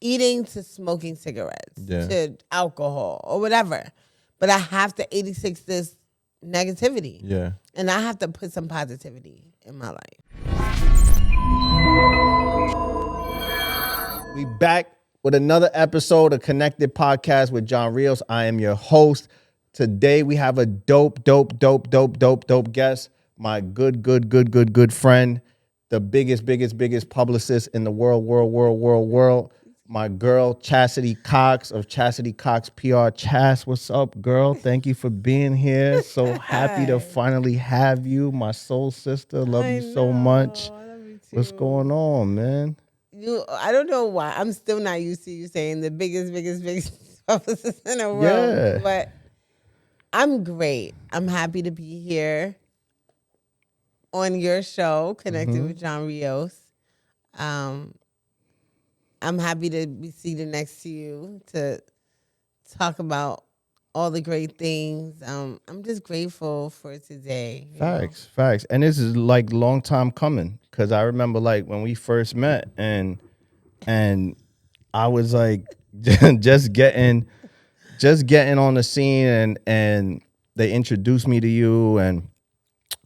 eating to smoking cigarettes to alcohol or whatever. But I have to 86 this negativity. Yeah. And I have to put some positivity in my life. We back with another episode of Connected Podcast with John Rios. I am your host. Today we have a dope guest. My good friend, the biggest publicist in the world. My girl, Chastity Cox of Chastity Cox PR. Chas, what's up, girl? Thank you for being here. So happy to finally have you, my soul sister. Love you so much. I love you too. What's going on, man? I don't know why. I'm still not used to you saying the biggest publicist in the world. Yeah. But I'm great. I'm happy to be here on your show, Connected with John Rios. I'm happy to be seated next to you to talk about all the great things. I'm just grateful for today. Facts. And this is like long time coming because I remember like when we first met and I was like just getting on the scene and they introduced me to you and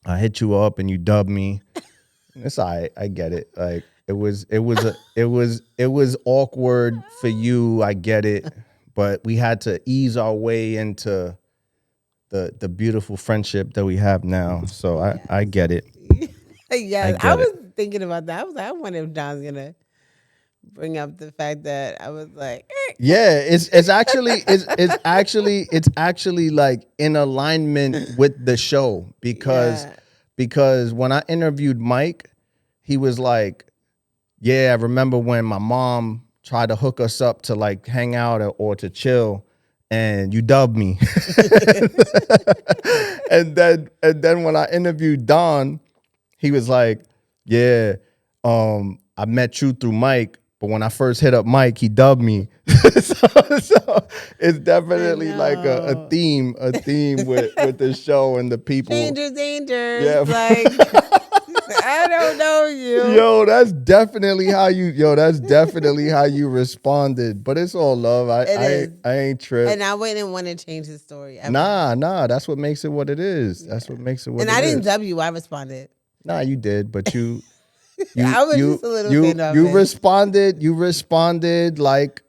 I hit you up and you dubbed me. It's all right. I get it. Like it was awkward for you. I get it, but we had to ease our way into the beautiful friendship that we have now. So I get it. Yes, I was thinking about that. I was like, I wonder if John's gonna bring up the fact that I was like, yeah, it's actually like in alignment with the show because when I interviewed Mike, he was like, yeah, I remember when my mom tried to hook us up to like hang out or to chill, and you dubbed me. and then when I interviewed Don, he was like, yeah, I met you through Mike, but when I first hit up Mike, he dubbed me. so it's definitely like a theme with the show and the people. Danger. Yeah. Like, I don't know you. Yo, that's definitely how you responded. But it's all love. I ain't tripped. And I wouldn't want to change his story ever. Nah. That's what makes it what it is. That's what makes it what it is. And I didn't dub you. I responded. Nah, you did, but you I was just a little you responded like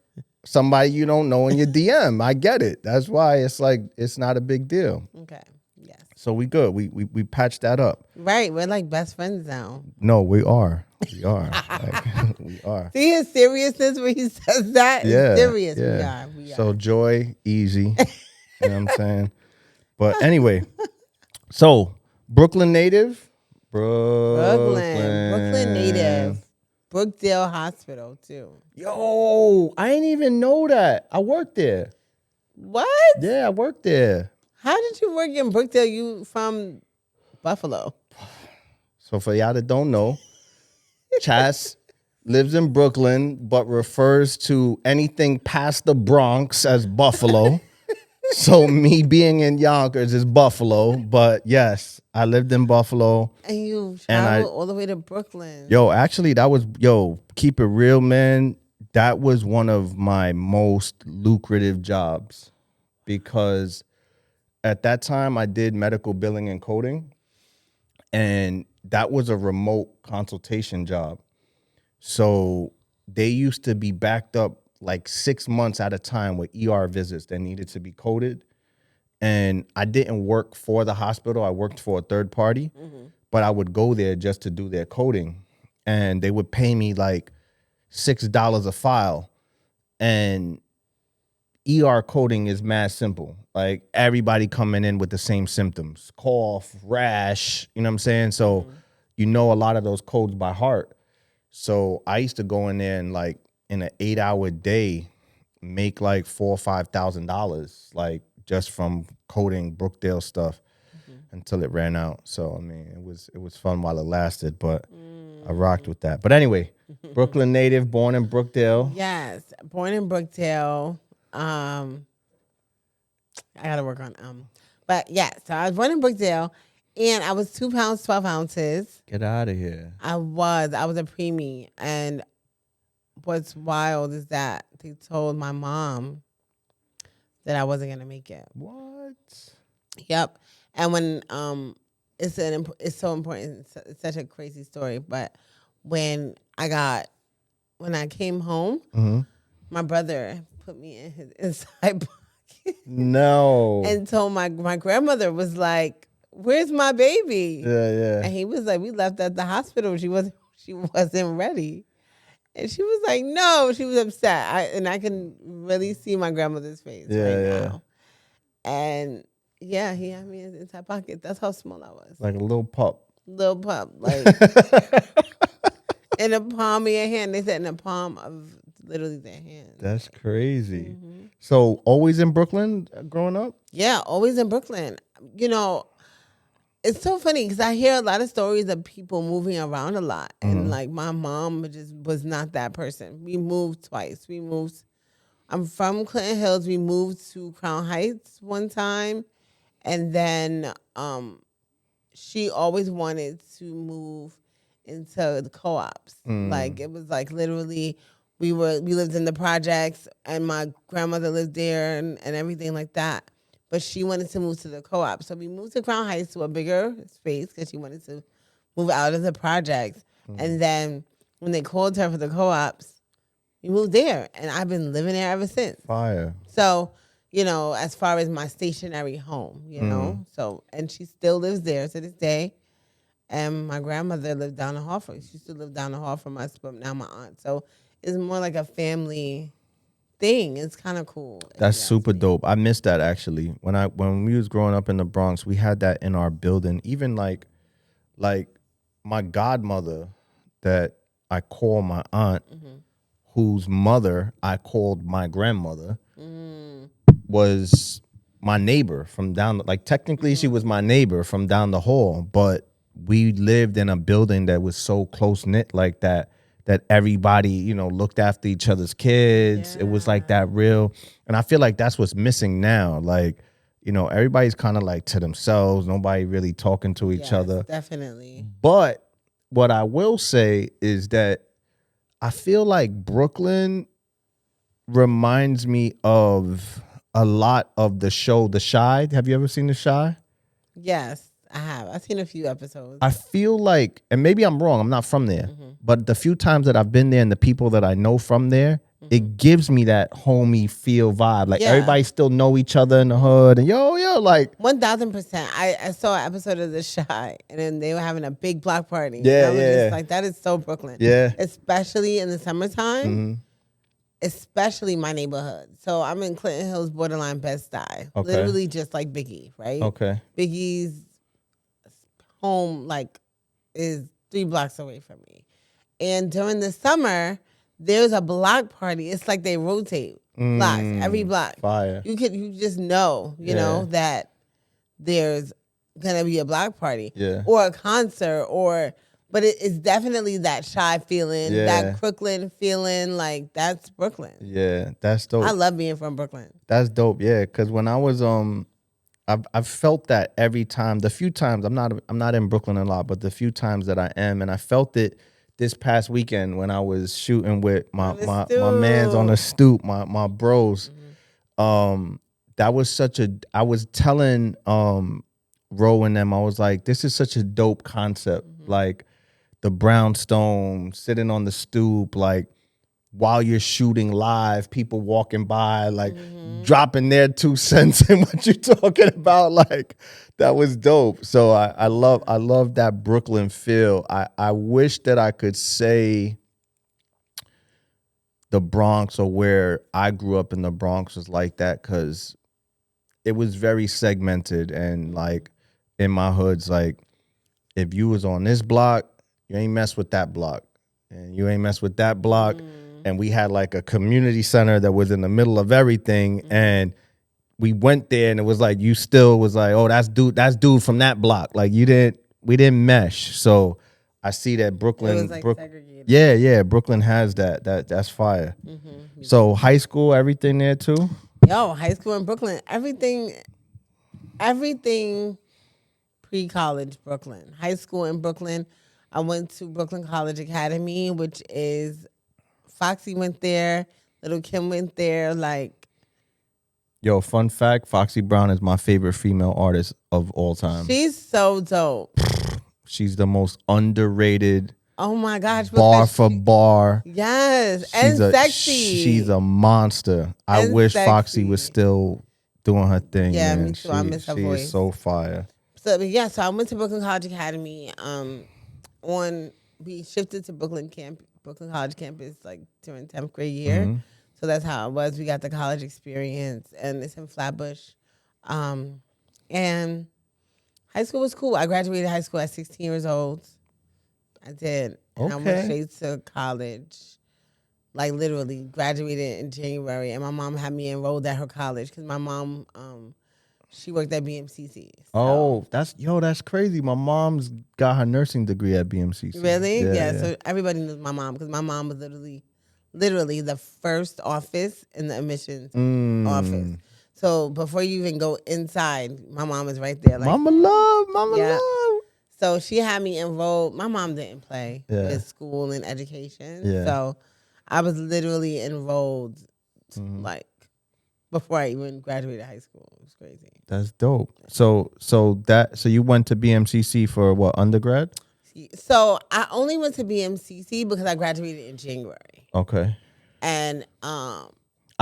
somebody you don't know in your DM. I get it. That's why it's like it's not a big deal. Okay. Yes. So we good. We patched that up. Right. We're like best friends now. No, we are. We are. Like, we are. See his seriousness when he says that? Yeah. It's serious. Yeah. We are. So joy, easy. You know what I'm saying? But anyway, so Brooklyn native. Brooklyn native. Brookdale Hospital, too. Yo, I ain't even know that. I worked there. What? Yeah, I worked there. How did you work in Brookdale? You from Buffalo. So for y'all that don't know, Chas lives in Brooklyn, but refers to anything past the Bronx as Buffalo. So me being in Yonkers is Buffalo, but yes, I lived in Buffalo. And you traveled all the way to Brooklyn. Yo, actually, keep it real, man. That was one of my most lucrative jobs because at that time I did medical billing and coding, and that was a remote consultation job. So they used to be backed up like 6 months at a time with ER visits that needed to be coded. And I didn't work for the hospital. I worked for a third party, but I would go there just to do their coding. And they would pay me like $6 a file. And ER coding is mad simple. Like everybody coming in with the same symptoms, cough, rash, you know what I'm saying? So you know a lot of those codes by heart. So I used to go in there and like in an 8-hour day, make like $4,000 or $5,000, like just from coding Brookdale stuff until it ran out. So I mean, it was fun while it lasted, but I rocked with that. But anyway, Brooklyn native, born in Brookdale. Yes, born in Brookdale. I gotta work on but yeah. So I was born in Brookdale, and I was 2 pounds 12 ounces. Get out of here. I was a preemie, and what's wild is that they told my mom that I wasn't gonna make it. What? Yep. And when it's so important. It's such a crazy story. But when I came home, Mm-hmm. my brother put me in his inside pocket No. and told my grandmother was like, "Where's my baby?" Yeah. And he was like, "We left at the hospital. She wasn't ready." And she was like, "No." She was upset. I can really see my grandmother's face right now. And yeah, he had me in his inside pocket. That's how small I was. Like a little pup. Little pup, like in the palm of your hand. They said in the palm of literally their hand. That's crazy. Mm-hmm. So always in Brooklyn growing up? Yeah, always in Brooklyn. You know, it's so funny because I hear a lot of stories of people moving around a lot. And like my mom just was not that person. We moved twice. I'm from Clinton Hills. We moved to Crown Heights one time. And then she always wanted to move into the co-ops. Like it was like literally we lived in the projects and my grandmother lived there and everything like that. But she wanted to move to the co-op. So we moved to Crown Heights to a bigger space because she wanted to move out of the projects. And then when they called her for the co-ops, we moved there. And I've been living there ever since. Fire. So, you know, as far as my stationary home, you know. So, and she still lives there to this day. And my grandmother lived down the hall from, she used to live down the hall from us, but now my aunt. So it's more like a family thing. It's kind of cool. That's super dope. I missed that actually. When we was growing up in the Bronx, we had that in our building. Even like my godmother that I call my aunt, whose mother I called my grandmother, was my neighbor from down. Like technically, she was my neighbor from down the hall, but we lived in a building that was so close knit like that. That everybody, you know, looked after each other's kids. It was like that real, and I feel like that's what's missing now. Like, you know, everybody's kind of like to themselves. Nobody really talking to each other. Definitely. But what I will say is that I feel like Brooklyn reminds me of a lot of the show The Chi. Have you ever seen The Chi? Yes, I have. I've seen a few episodes. I feel like, and maybe I'm wrong, I'm not from there, but the few times that I've been there and the people that I know from there, it gives me that homey feel vibe. Like everybody still know each other in the hood and yo, like 1000%. I saw an episode of The Chi and then they were having a big block party. Yeah, and I was just like, that is so Brooklyn. Yeah. Especially in the summertime. Especially my neighborhood. So I'm in Clinton Hills, borderline Bed-Stuy. Okay. Literally just like Biggie, right? Okay. Biggie's home like is 3 blocks away from me. And during the summer, there's a block party. It's like they rotate blocks, every block. Fire. You just know, you know, that there's gonna be a block party. Or a concert but it's definitely that Chi feeling, that Crooklyn feeling, like that's Brooklyn. Yeah, that's dope. I love being from Brooklyn. That's dope, yeah. Because when I was I've felt that every time. The few times I'm not in Brooklyn a lot, but the few times that I am, and I felt it this past weekend when I was shooting with my mans on the stoop, my bros. That was I was telling Ro and them, I was like, this is such a dope concept. Like the brownstone, sitting on the stoop, like while you're shooting live, people walking by, like dropping their 2 cents in what you're talking about. Like that was dope. So I love that Brooklyn feel. I wish that I could say the Bronx or where I grew up in the Bronx was like that, because it was very segmented. And like in my hoods, like if you was on this block, you ain't mess with that block, and you ain't mess with that block. And we had like a community center that was in the middle of everything. And we went there and it was like, you still was like, oh, that's dude from that block. Like we didn't mesh. So I see that Brooklyn. It was like segregated. Yeah. Brooklyn has that's fire. So high school, everything there too? Yo, high school in Brooklyn. Everything pre-college Brooklyn. High school in Brooklyn. I went to Brooklyn College Academy, which is Foxy went there. Little Kim went there. Like, Yo, fun fact, Foxy Brown is my favorite female artist of all time. she's so dope. She's the most underrated. Oh my gosh. Bar for bar. Yes. And sexy. She's a monster. I And wish sexy. Foxy was still doing her thing. Yeah, man. me too. I miss her She voice. is so fire. So I went to Brooklyn College Academy. We shifted to Brooklyn College campus like during 10th grade year. Mm-hmm. So that's how it was. We got the college experience, and it's in Flatbush. And high school was cool. I graduated high school at 16 years old. I did. And I went straight to college. Like literally graduated in January, and my mom had me enrolled at her college because my mom, she worked at BMCC. So. Oh, that's crazy. My mom's got her nursing degree at BMCC. Really? Yeah. So everybody knows my mom because my mom was literally the first office in the admissions office. So before you even go inside, my mom is right there. Like, Mama love. So she had me enrolled. My mom didn't play with school and education. Yeah. So I was literally enrolled like before I even graduated high school. It was crazy. That's dope. So you went to BMCC for what, undergrad? So I only went to BMCC because I graduated in January. Okay. And I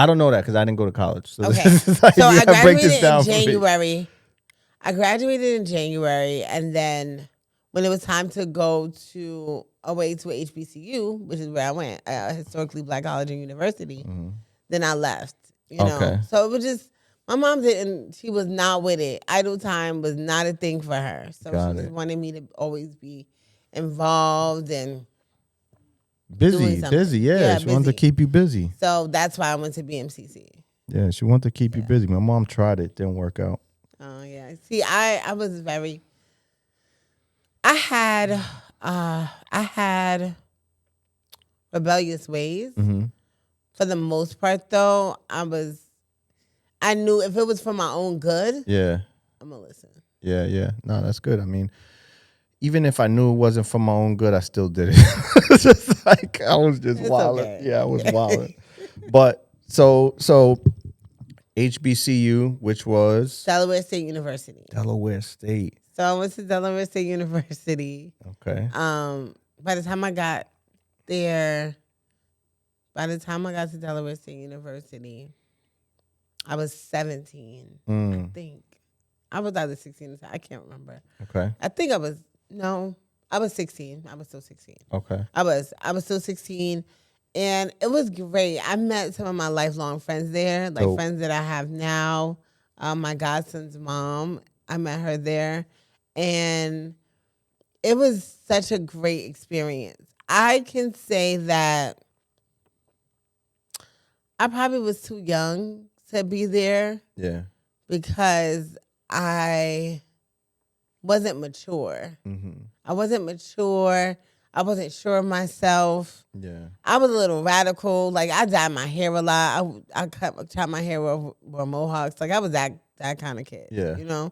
don't know that because I didn't go to college. So okay. This is like, so I break this graduated down in for me. January. I graduated in January, and then when it was time to go away to HBCU, which is where I went, Historically Black College and University, then I left. You know, Okay. so it was just my mom didn't. She was not with it. Idle time was not a thing for her. So she just wanted me to always be involved and busy. Yeah, she wanted to keep you busy. So that's why I went to BMCC. Yeah, she wanted to keep you busy. My mom tried it, didn't work out. Oh yeah. See, I was very. I had rebellious ways. Mm-hmm. For the most part, though, I knew if it was for my own good, Yeah. I'm gonna listen. Yeah. No, that's good. I mean, even if I knew it wasn't for my own good, I still did it. It's just like I was just wild. Okay. Yeah, I was wild. But so HBCU, which was Delaware State University. Delaware State. So I went to Delaware State University. Okay. By the time I got there, by the time I got to Delaware State University, I was 17. I think. I was either 16 or I can't remember. Okay. I think I was 16. I was still 16. Okay. I was still 16. And it was great. I met some of my lifelong friends there, like friends that I have now. My godson's mom, I met her there. And it was such a great experience. I can say that I probably was too young to be there. Yeah. Because I wasn't mature. Mm-hmm. I wasn't mature. I wasn't sure of myself. Yeah. I was a little radical. Like, I dyed my hair a lot. I cut my hair with mohawks. Like, I was that kind of kid. Yeah. You know?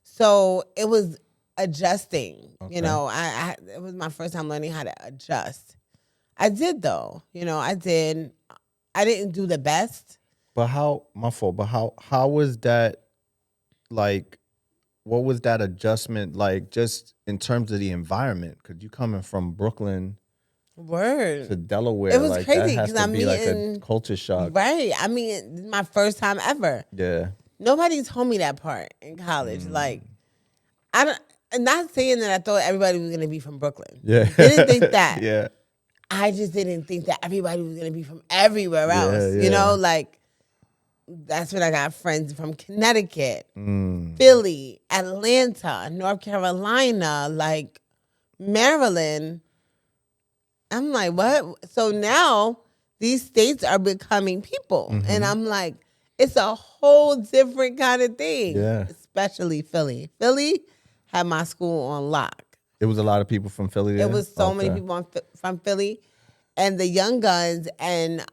So it was adjusting. Okay. You know, it was my first time learning how to adjust. I did, though. You know, I did. I didn't do the best. But how was that, like, what was that adjustment like just in terms of the environment? Because you coming from Brooklyn to Delaware. It was like, crazy that has to be like a culture shock. Right. I mean, this is my first time ever. Yeah. Nobody told me that part in college. Like, I'm not saying that I thought everybody was going to be from Brooklyn. Yeah. Didn't think that. Yeah. I just didn't think that everybody was going to be from everywhere else. Yeah. You know, like, that's when I got friends from Connecticut, Philly, Atlanta, North Carolina, like Maryland. I'm like, what? So now these states are becoming people. And I'm like, it's a whole different kind of thing. Yeah. Especially Philly. Philly had my school on lock. It was a lot of people from Philly there? It was so many people from Philly. And the Young Guns and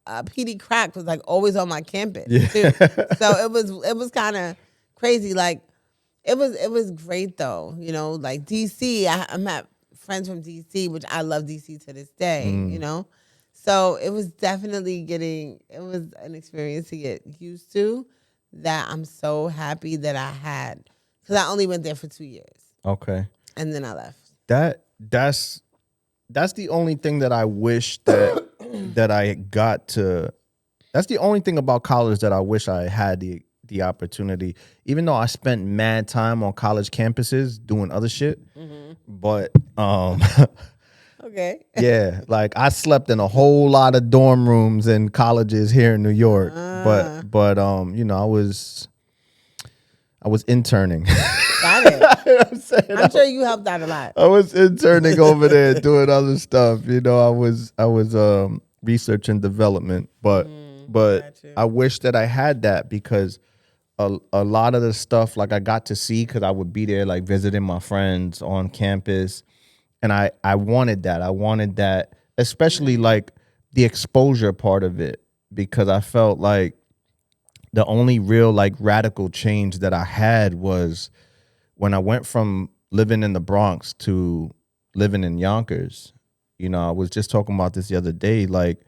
PD Crack was like always on my campus too. So it was kind of crazy. Like it was great though. You know, like DC, I met friends from DC, which I love DC to this day. You know, So it was definitely it was an experience to get used to that I'm so happy that I had. Because I only went there for 2 years. Okay. And then I left. That's the only thing that I wish that that I got to. That's the only thing about college that I wish I had the opportunity. Even though I spent mad time on college campuses doing other shit, but Okay. yeah, like I slept in a whole lot of dorm rooms in colleges here in New York. But you know, I was interning. Got it. You know what I'm saying? I'm sure you helped out a lot. I was interning over there doing other stuff. You know, I was research and development, but Gotcha. I wish that I had that because a lot of the stuff like I got to see because I would be there like visiting my friends on campus, and I wanted that. I wanted that, especially like the exposure part of it, because I felt like the only real like radical change that I had was when I went from living in the Bronx to living in Yonkers. You know, I was just talking about this the other day. Like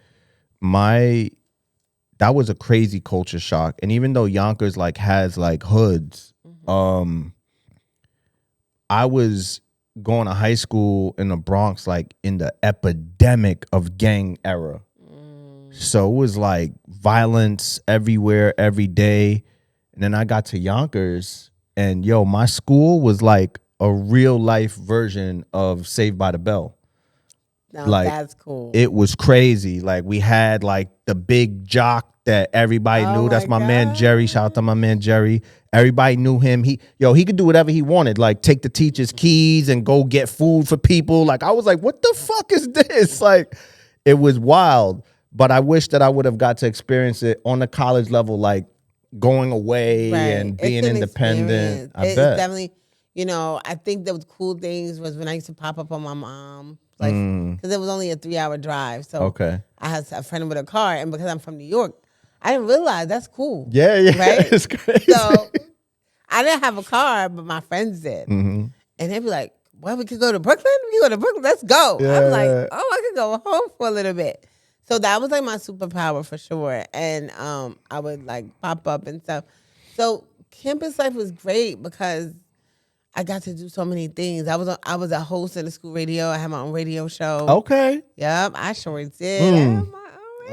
that was a crazy culture shock. And even though Yonkers like has like hoods, I was going to high school in the Bronx like in the epidemic of gang era. So it was like violence everywhere, every day. And then I got to Yonkers, and yo, my school was like a real life version of Saved by the Bell. Now Like, that's cool. it was crazy. Like we had like the big jock that everybody knew. That's my man Jerry. Shout out to my man Jerry. Everybody knew him. He could do whatever he wanted. Like take the teacher's keys and go get food for people. Like I was like, what the fuck is this? Like it was wild. But I wish that I would have got to experience it on the college level, like going away and being independent. It's definitely, you know, I think the cool things was when I used to pop up on my mom, like, because it was only a 3-hour drive. So I had a friend with a car, and because I'm from New York, I didn't realize that's cool. Yeah, right? It's crazy. So I didn't have a car, but my friends did, and they'd be like, "Well, we could go to Brooklyn. We could go to Brooklyn. Let's go." Yeah. I'm like, "Oh, I could go home for a little bit." So that was like my superpower for sure. And I would like pop up and stuff. So campus life was great because I got to do so many things. I was a host of the school radio. I had my own radio show. Okay. Yep, I sure did. I had my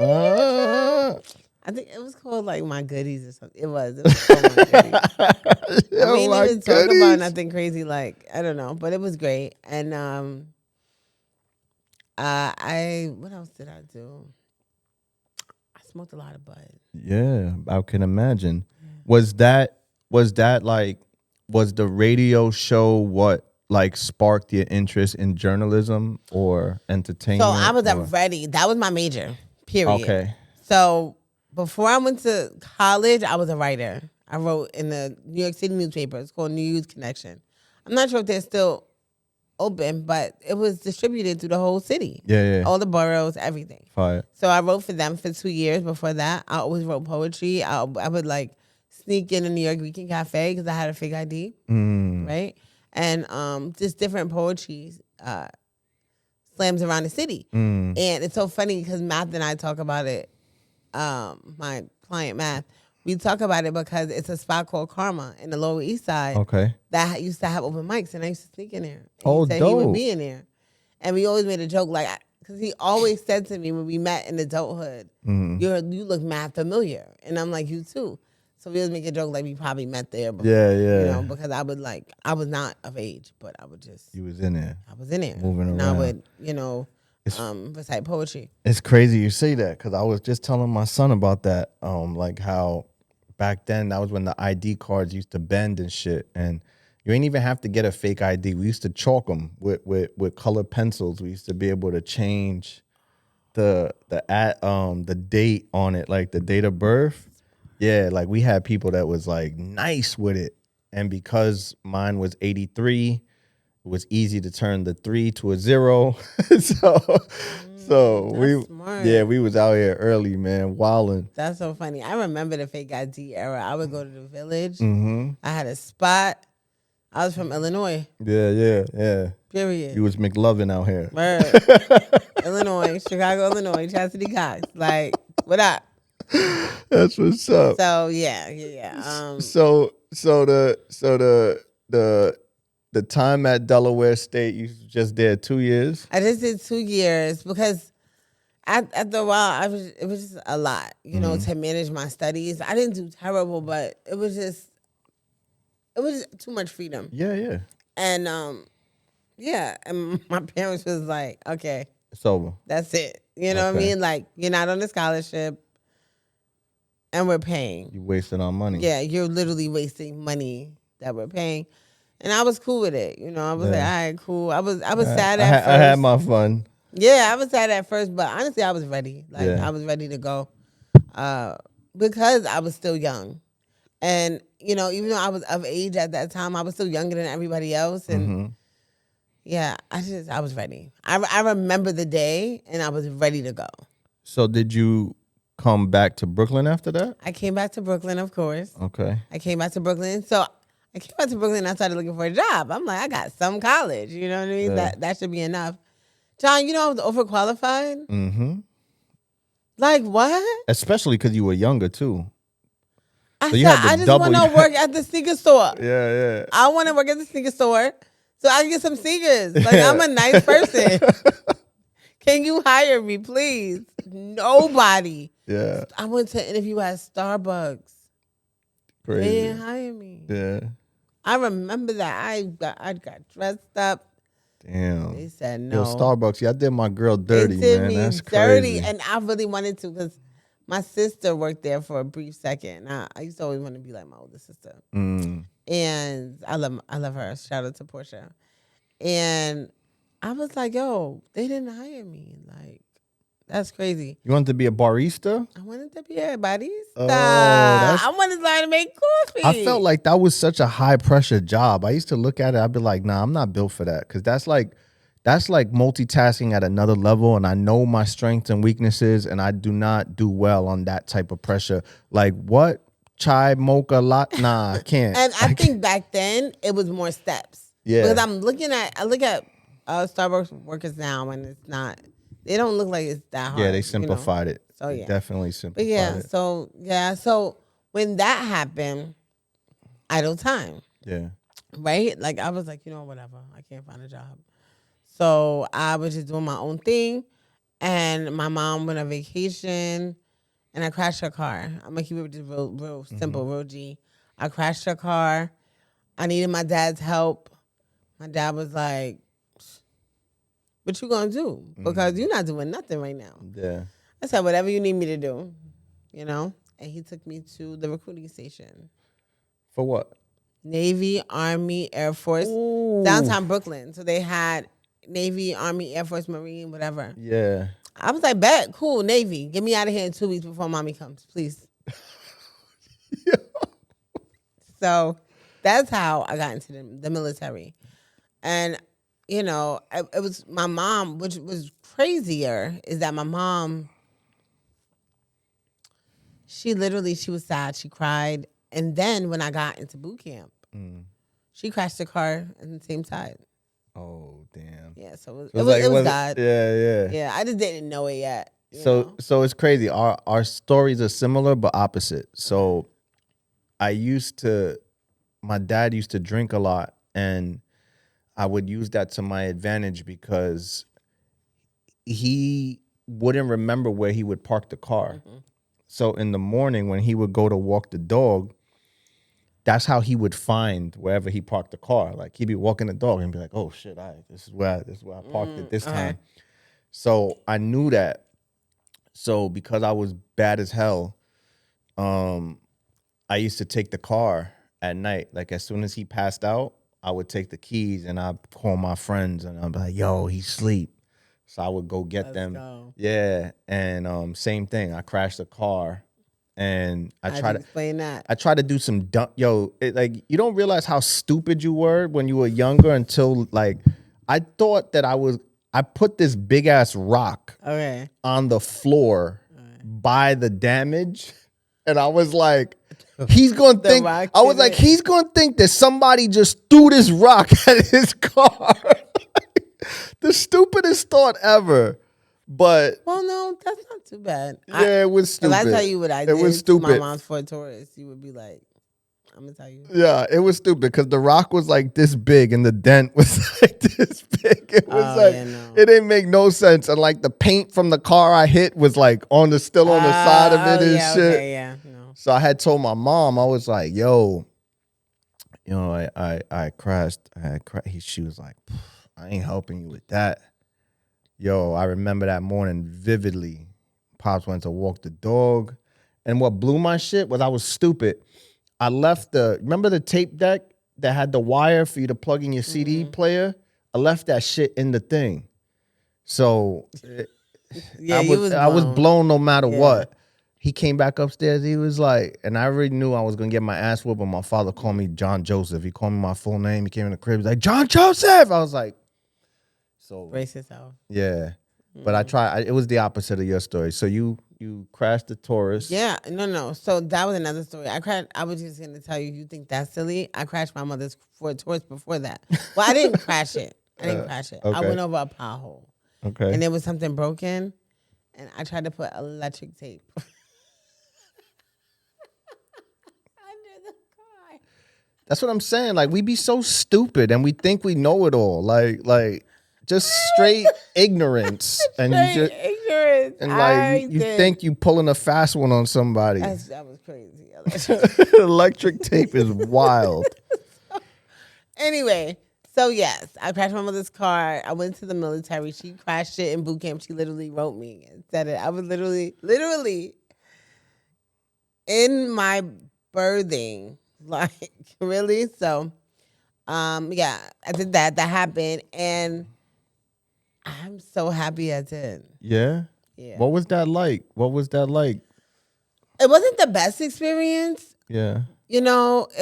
own radio show. I think it was called like My Goodies or something. It was called My Goodies. I mean, even talk about nothing crazy, like, I don't know, but it was great. And what else did I do? I smoked a lot of bud. Yeah, I can imagine. Was the radio show what like sparked your interest in journalism or entertainment? So I was ready. That was my major, period. Okay. So before I went to college, I was a writer. I wrote in the New York City newspaper. It's called News Connection. I'm not sure if they're still open, but it was distributed through the whole city. Yeah. All the boroughs, everything. Fire. So I wrote for them for 2 years. Before that, I always wrote poetry. I would like sneak in a New York Weekend Cafe because I had a fake ID, right? And just different poetry slams around the city. And it's so funny because Math and I talk about it. My client Math, we talk about it because it's a spot called Karma in the Lower East Side. Okay. That used to have open mics, and I used to sneak in there. And Oh, he said dope. he would be in there, and we always made a joke like, because he always said to me when we met in adulthood, you look mad familiar, and I'm like, you too. So we always make a joke like we probably met there before. Yeah. You know, because I was not of age, but I would just. You was in there. I was in there. Moving and around. I would, recite poetry. It's crazy you say that because I was just telling my son about that. Like how back then that was when the ID cards used to bend and shit, and you ain't even have to get a fake ID. We used to chalk them with colored pencils. We used to be able to change the date on it, like the date of birth. Yeah, like we had people that was like nice with it, and because mine was 83, it was easy to turn the 3 to a 0. so we smart. we was out here early, man, wilding. That's so funny. I remember the fake ID era. I would go to the Village. Mm-hmm. I had a spot. I was from Illinois. Yeah. Period. You was McLovin out here. Word. Illinois, Chicago, Illinois, Chastity Cox. Like, what up? That's what's up. So yeah. The time at Delaware State, you just did 2 years. I just did 2 years because after a while, it was just a lot, you know, to manage my studies. I didn't do terrible, but it was just too much freedom. Yeah. And and my parents was like, okay, It's over. that's it. You know what I mean? Like, you're not on a scholarship and we're paying. You wasted our money. Yeah, you're literally wasting money that we're paying. And I was cool with it. You know, I was like, all right, cool. I was sad at first. I had my fun. Yeah, I was sad at first, but honestly, I was ready. Like, I was ready to go because I was still young. And, you know, even though I was of age at that time, I was still younger than everybody else. And, yeah, I was ready. I remember the day, and I was ready to go. So did you come back to Brooklyn after that? I came back to Brooklyn, of course. Okay. I came back to Brooklyn. So I came back to Brooklyn and I started looking for a job. I'm like, I got some college. You know what I mean? Yeah. That should be enough. John, you know I was overqualified? Mm-hmm. Like what? Especially because you were younger, too. I So you said, had to I just double want to work at the sneaker store. Yeah. I want to work at the sneaker store so I can get some sneakers. Like, I'm a nice person. Can you hire me, please? Nobody. Yeah. I went to interview at Starbucks. Crazy. They didn't hire me. Yeah. I remember that. I got dressed up. Damn. They said no. Yo, Starbucks, y'all did my girl dirty, They did man. me That's dirty, crazy. and I really wanted to because my sister worked there for a brief second. I used to always want to be like my older sister, and I love her. Shout out to Portia. And I was like, yo, they didn't hire me. Like, that's crazy. You wanted to be a barista? I wanted to be a barista. that's- I wanted to learn to make coffee. I felt like that was such a high pressure job. I used to look at it, I'd be like, nah, I'm not built for that. Cause that's like multitasking at another level. And I know my strengths and weaknesses, and I do not do well on that type of pressure. Like what? Chai, mocha, nah, I can't. And I think back then it was more steps. Yeah. Because I look at Starbucks workers now, and it's not. They don't look like it's that hard. Yeah, they simplified it. So They yeah, definitely simplified But it. so when that happened, idle time, Yeah. right? Like I was like, whatever. I can't find a job, so I was just doing my own thing. And my mom went on vacation, and I crashed her car. I'm gonna keep it just real simple, real G. I crashed her car. I needed my dad's help. My dad was like, what you gonna do? Because you're not doing nothing right now. Yeah. I said, whatever you need me to do, And he took me to the recruiting station. For what? Navy, Army, Air Force, downtown Brooklyn. So they had Navy, Army, Air Force, Marine, whatever. Yeah. I was like, bet, cool, Navy. Get me out of here in 2 weeks before mommy comes, please. So that's how I got into the military. And, it was my mom, which was crazier, is that my mom, she was sad. She cried. And then when I got into boot camp, she crashed the car on the same side. Oh, damn. Yeah, so it was God. Yeah. Yeah, I just didn't know it yet. So it's crazy. Our stories are similar but opposite. So my dad used to drink a lot, and I would use that to my advantage because he wouldn't remember where he would park the car. So in the morning when he would go to walk the dog, that's how he would find wherever he parked the car. Like he'd be walking the dog and be like, "Oh shit, this is where I parked it this time." So I knew that. So because I was bad as hell, I used to take the car at night. Like as soon as he passed out, I would take the keys and I'd call my friends and I'd be like, "Yo, he's asleep." So I would go get them. Go. Yeah, and same thing. I crashed the car, and I tried to explain that. I tried to do some dumb. Like you don't realize how stupid you were when you were younger until like I thought that I put this big ass rock on the floor by the damage, and I was like, he's gonna think. I was like, he's gonna think that somebody just threw this rock at his car. The stupidest thought ever. But Well, no, that's not too bad. yeah, it was stupid. If I tell you what I It did was to my stupid. mom's Ford Taurus, you would be like, I'm gonna tell you. Yeah, it was stupid because the rock was like this big and the dent was like this big. It was it didn't make no sense. And like the paint from the car I hit was like still on the side of it and shit. Okay, yeah, no. So I had told my mom, I was like, yo, I crashed. She was like, I ain't helping you with that. Yo, I remember that morning vividly. Pops went to walk the dog. And what blew my shit was I was stupid. I left remember the tape deck that had the wire for you to plug in your CD player? I left that shit in the thing. So I was blown no matter what. He came back upstairs. He was like, and I already knew I was going to get my ass whooped, but my father called me John Joseph. He called me my full name. He came in the crib. He's like, John Joseph. I was like, so. Brace yourself. Yeah. But it was the opposite of your story. So you crashed the Taurus. Yeah, no. So that was another story. I was just going to tell you think that's silly? I crashed my mother's Ford Taurus before that. Well, I didn't crash it. Okay. I went over a pothole. Okay. And there was something broken, and I tried to put electric tape under the car. That's what I'm saying. Like, we be so stupid, and we think we know it all. Like just straight ignorance. Ignorance. And like you think you pulling a fast one on somebody. That was crazy. Electric tape is wild. Anyway, so yes, I crashed my mother's car. I went to the military. She crashed it in boot camp. She literally wrote me and said it. I was literally in my birthing. Like, really? So, yeah, I did that. That happened. And I'm so happy I did. Yeah? Yeah. What was that like? It wasn't the best experience. Yeah. It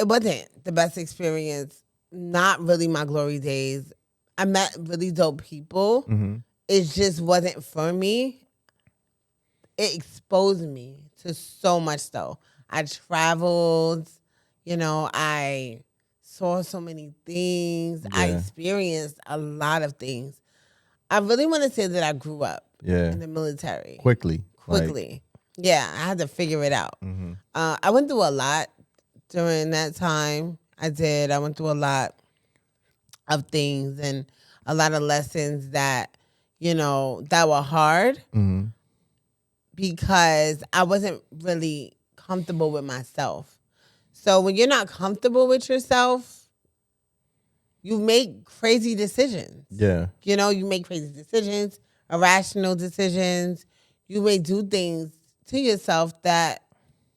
wasn't the best experience. Not really my glory days. I met really dope people. Mm-hmm. It just wasn't for me. It exposed me to so much stuff. I traveled, I saw so many things. Yeah. I experienced a lot of things. I really want to say that I grew up in the military. Quickly. Yeah, I had to figure it out. Mm-hmm. I went through a lot during that time. I did. I went through a lot of things and a lot of lessons that, that were hard Mm-hmm. because I wasn't really comfortable with myself. So when you're not comfortable with yourself, you make crazy decisions. Yeah. You make crazy decisions, irrational decisions. You may do things to yourself that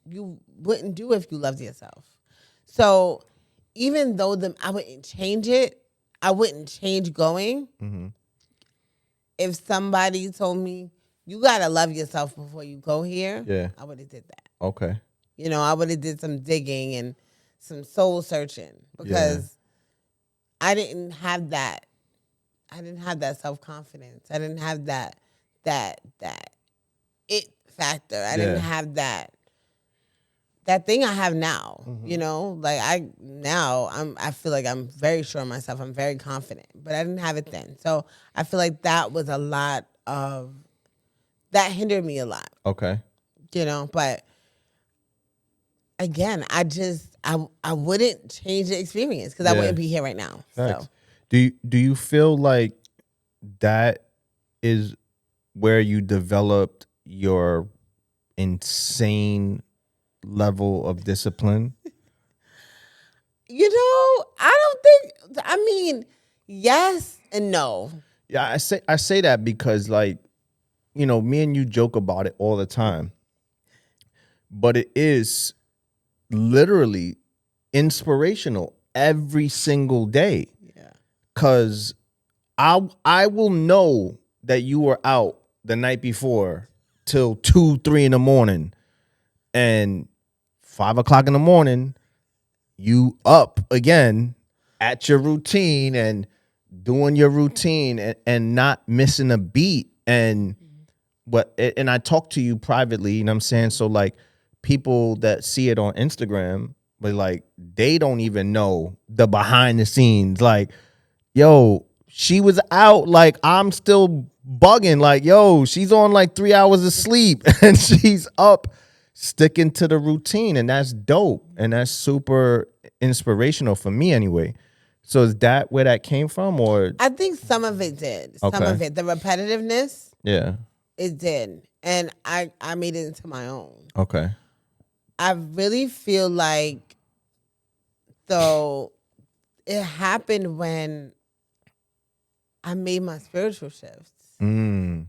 you wouldn't do if you loved yourself. So even though I wouldn't change it, I wouldn't change going. Mm-hmm. If somebody told me, you got to love yourself before you go here, I would have did that. Okay. I would have did some digging and some soul searching because I didn't have that. I didn't have that self-confidence. I didn't have that it factor. I didn't have that thing I have now. Mm-hmm. Like I feel like I'm very sure of myself. I'm very confident, but I didn't have it then. So I feel like that was a lot of that hindered me a lot. Okay. But again, I wouldn't change the experience because I wouldn't be here right now. Thanks. So Do you feel like that is where you developed your insane level of discipline? I mean, yes and no. Yeah, I say that because me and you joke about it all the time. But it is literally inspirational every single day. Yeah. Cause I will know that you were out the night before till 2-3 in the morning, and 5 o'clock in the morning, you up again at your routine and doing your routine and not missing a beat. And I talk to you privately, you know what I'm saying? So like people that see it on Instagram, but like they don't even know the behind the scenes. Like, yo, she was out. Like, I'm still bugging. Like, yo, she's on like 3 hours of sleep and she's up sticking to the routine. And that's dope. And that's super inspirational for me anyway. So is that where that came from, or? I think some of it did. Some Okay. of it. The repetitiveness, Yeah. it did. And I made it into my own. Okay. I really feel like, though, it happened when I made my spiritual shifts. Mm.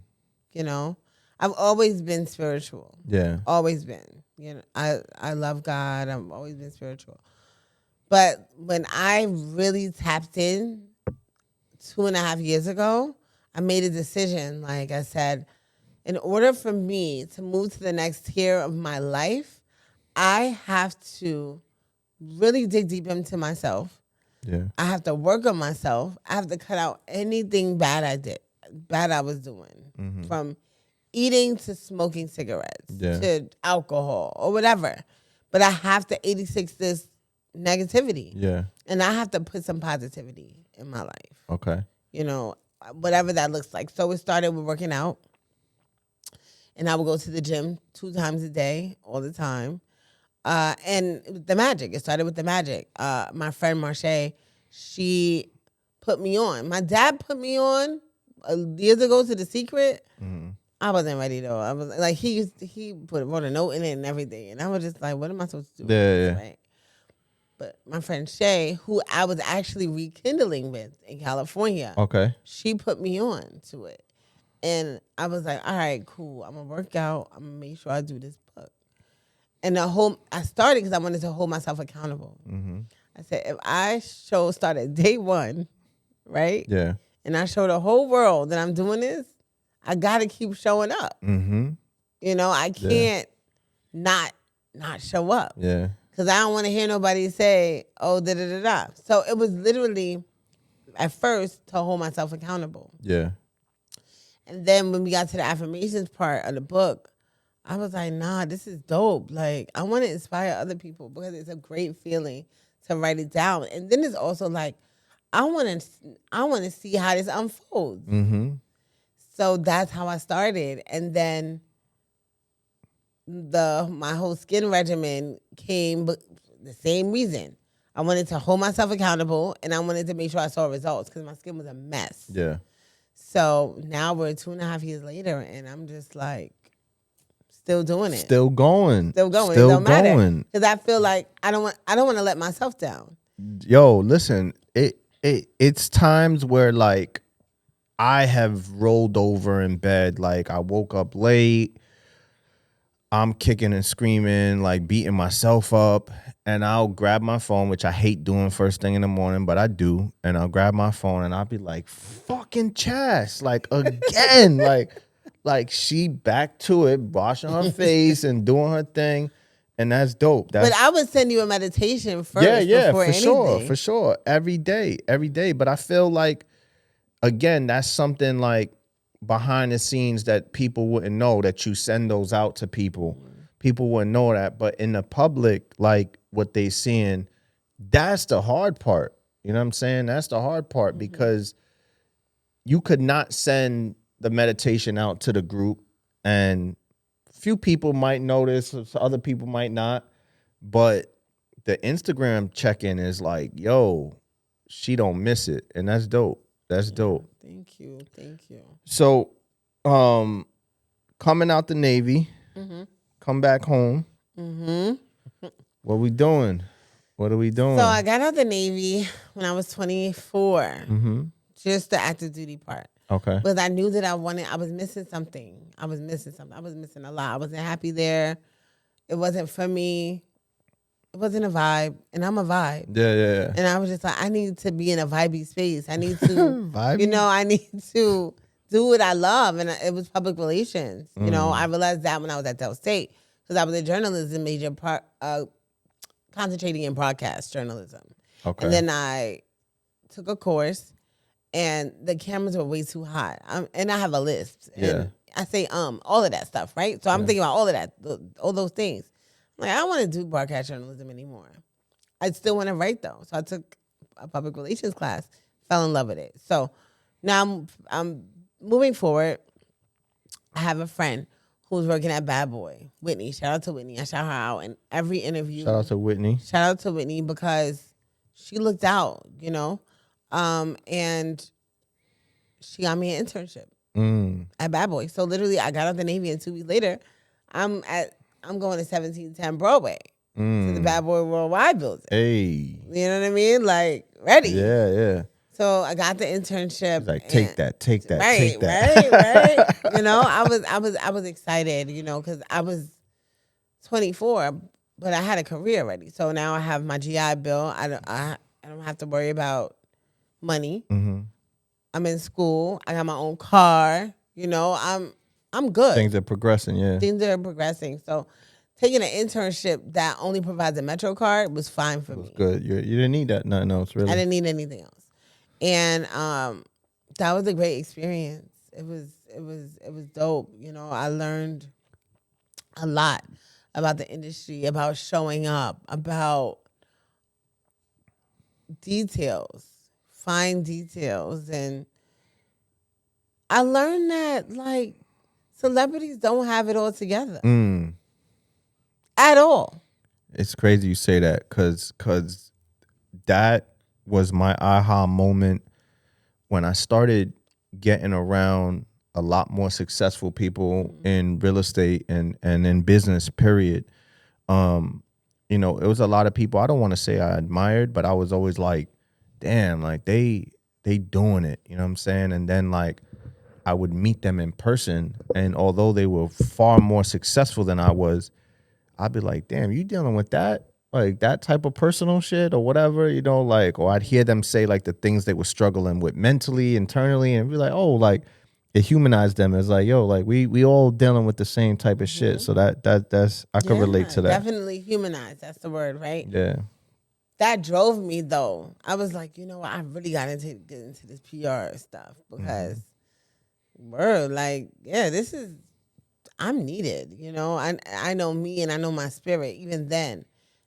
You know, I've always been spiritual. Yeah. Always been. You know, I love God. I've always been spiritual. But when I really tapped in 2.5 years ago, I made a decision. Like I said, in order for me to move to the next tier of my life, I have to really dig deep into myself. Yeah. I have to work on myself. I have to cut out anything bad I was doing, from eating to smoking cigarettes to alcohol or whatever. But I have to 86 this negativity. Yeah. And I have to put some positivity in my life. Okay. You know, whatever that looks like. So it started with working out. And I would go to the gym 2 times a day, all the time. And the magic. It started with the magic. My friend Marche, she put me on. My dad put me on years ago to The Secret. Mm-hmm. I wasn't ready though. I was like, he wrote a note in it and everything. And I was just like, what am I supposed to do? Yeah. Right? But my friend Shay, who I was actually rekindling with in California, Okay. she put me on to it. And I was like, all right, cool. I'm going to work out. I'm going to make sure I do this book. And I started because I wanted to hold myself accountable. Mm-hmm. I said, if I start at day 1, right? Yeah. And I show the whole world that I'm doing this, I got to keep showing up. Mm-hmm. You know, I can't not show up. Yeah. Because I don't want to hear nobody say, oh, da-da-da-da. So it was literally, at first, to hold myself accountable. Yeah. And then when we got to the affirmations part of the book, I was like, nah, this is dope. Like, I want to inspire other people because it's a great feeling to write it down. And then it's also like, I want to see how this unfolds. Mm-hmm. So that's how I started. And then my whole skin regimen came the same reason. I wanted to hold myself accountable, and I wanted to make sure I saw results because my skin was a mess. Yeah. So now we're 2.5 years later, and I'm just like, still doing it. Still going. Still going. Still It don't matter. going. Because I feel like I don't want to let myself down. Yo, listen, it's times where like I have rolled over in bed, like I woke up late, I'm kicking and screaming, like beating myself up, and I'll grab my phone, which I hate doing first thing in the morning, but I do, and I'll grab my phone and I'll be like, fucking Chas, like again, like she back to it, washing her face and doing her thing. And that's dope. But I would send you a meditation first. Yeah, before anything. for sure. Every day. But I feel like, again, that's something like behind the scenes that people wouldn't know, that you send those out to people. People wouldn't know that. But in the public, like what they seeing, that's the hard part. You know what I'm saying? That's the hard part because you could not send the meditation out to the group, and few people might notice, other people might not, but the Instagram check-in is like, yo, she don't miss it, and that's dope. That's dope. Thank you. So, coming out the Navy, come back home. What we doing? What are we doing? So I got out the Navy when I was 24, just the active duty part. Okay. Because I knew that I was missing something. I was missing a lot. I wasn't happy there. It wasn't for me. It wasn't a vibe. And I'm a vibe. Yeah. And I was just like, I need to be in a vibey space. I need to, I need to do what I love. And it was public relations. You know, I realized that when I was at Del State. Because I was a journalism major, concentrating in broadcast journalism. Okay. And then I took a course. And the cameras were way too hot. And I have a list. And I say, all of that stuff, right? So I'm thinking about all of that, all those things. I'm like, I don't want to do broadcast journalism anymore. I still want to write, though. So I took a public relations class, fell in love with it. So Now I'm moving forward. I have a friend who's working at Bad Boy, Whitney. Shout out to Whitney. I shout her out in every interview. Shout out to Whitney. Shout out to Whitney because she looked out, and she got me an internship at Bad Boy. So literally, I got out the Navy, and 2 weeks later, I'm going to 1710 Broadway to the Bad Boy Worldwide building. Hey, you know what I mean? Like ready. Yeah. So I got the internship. He's like, take that, right, take that. Right. I was excited, because I was 24, but I had a career already. So now I have my GI Bill. I don't have to worry about money. Mm-hmm. I'm in school. I got my own car. I'm good. Things are progressing. Yeah. Things are progressing. So taking an internship that only provides a Metro card was fine for me. Good. You didn't need that. Nothing else, really. I didn't need anything else. And that was a great experience. It was dope. I learned a lot about the industry, about showing up, about details, fine details. And I learned that like celebrities don't have it all together. At all. It's crazy you say that because that was my aha moment when I started getting around a lot more successful people in real estate and in business, period. It was a lot of people I don't want to say I admired, but I was always like, damn, like they doing it, you know what I'm saying? And then like I would meet them in person, and although they were far more successful than I was, I'd be like, damn, you dealing with that? Like that type of personal shit or whatever, like, or I'd hear them say like the things they were struggling with mentally, internally, and be like, oh, like it humanized them as like, yo, like we all dealing with the same type of shit. So that's I could relate to that. Definitely humanized. That's the word, right? Yeah. That drove me though. I was like, I really got into get into this PR stuff because I'm needed, I know me and I know my spirit even then.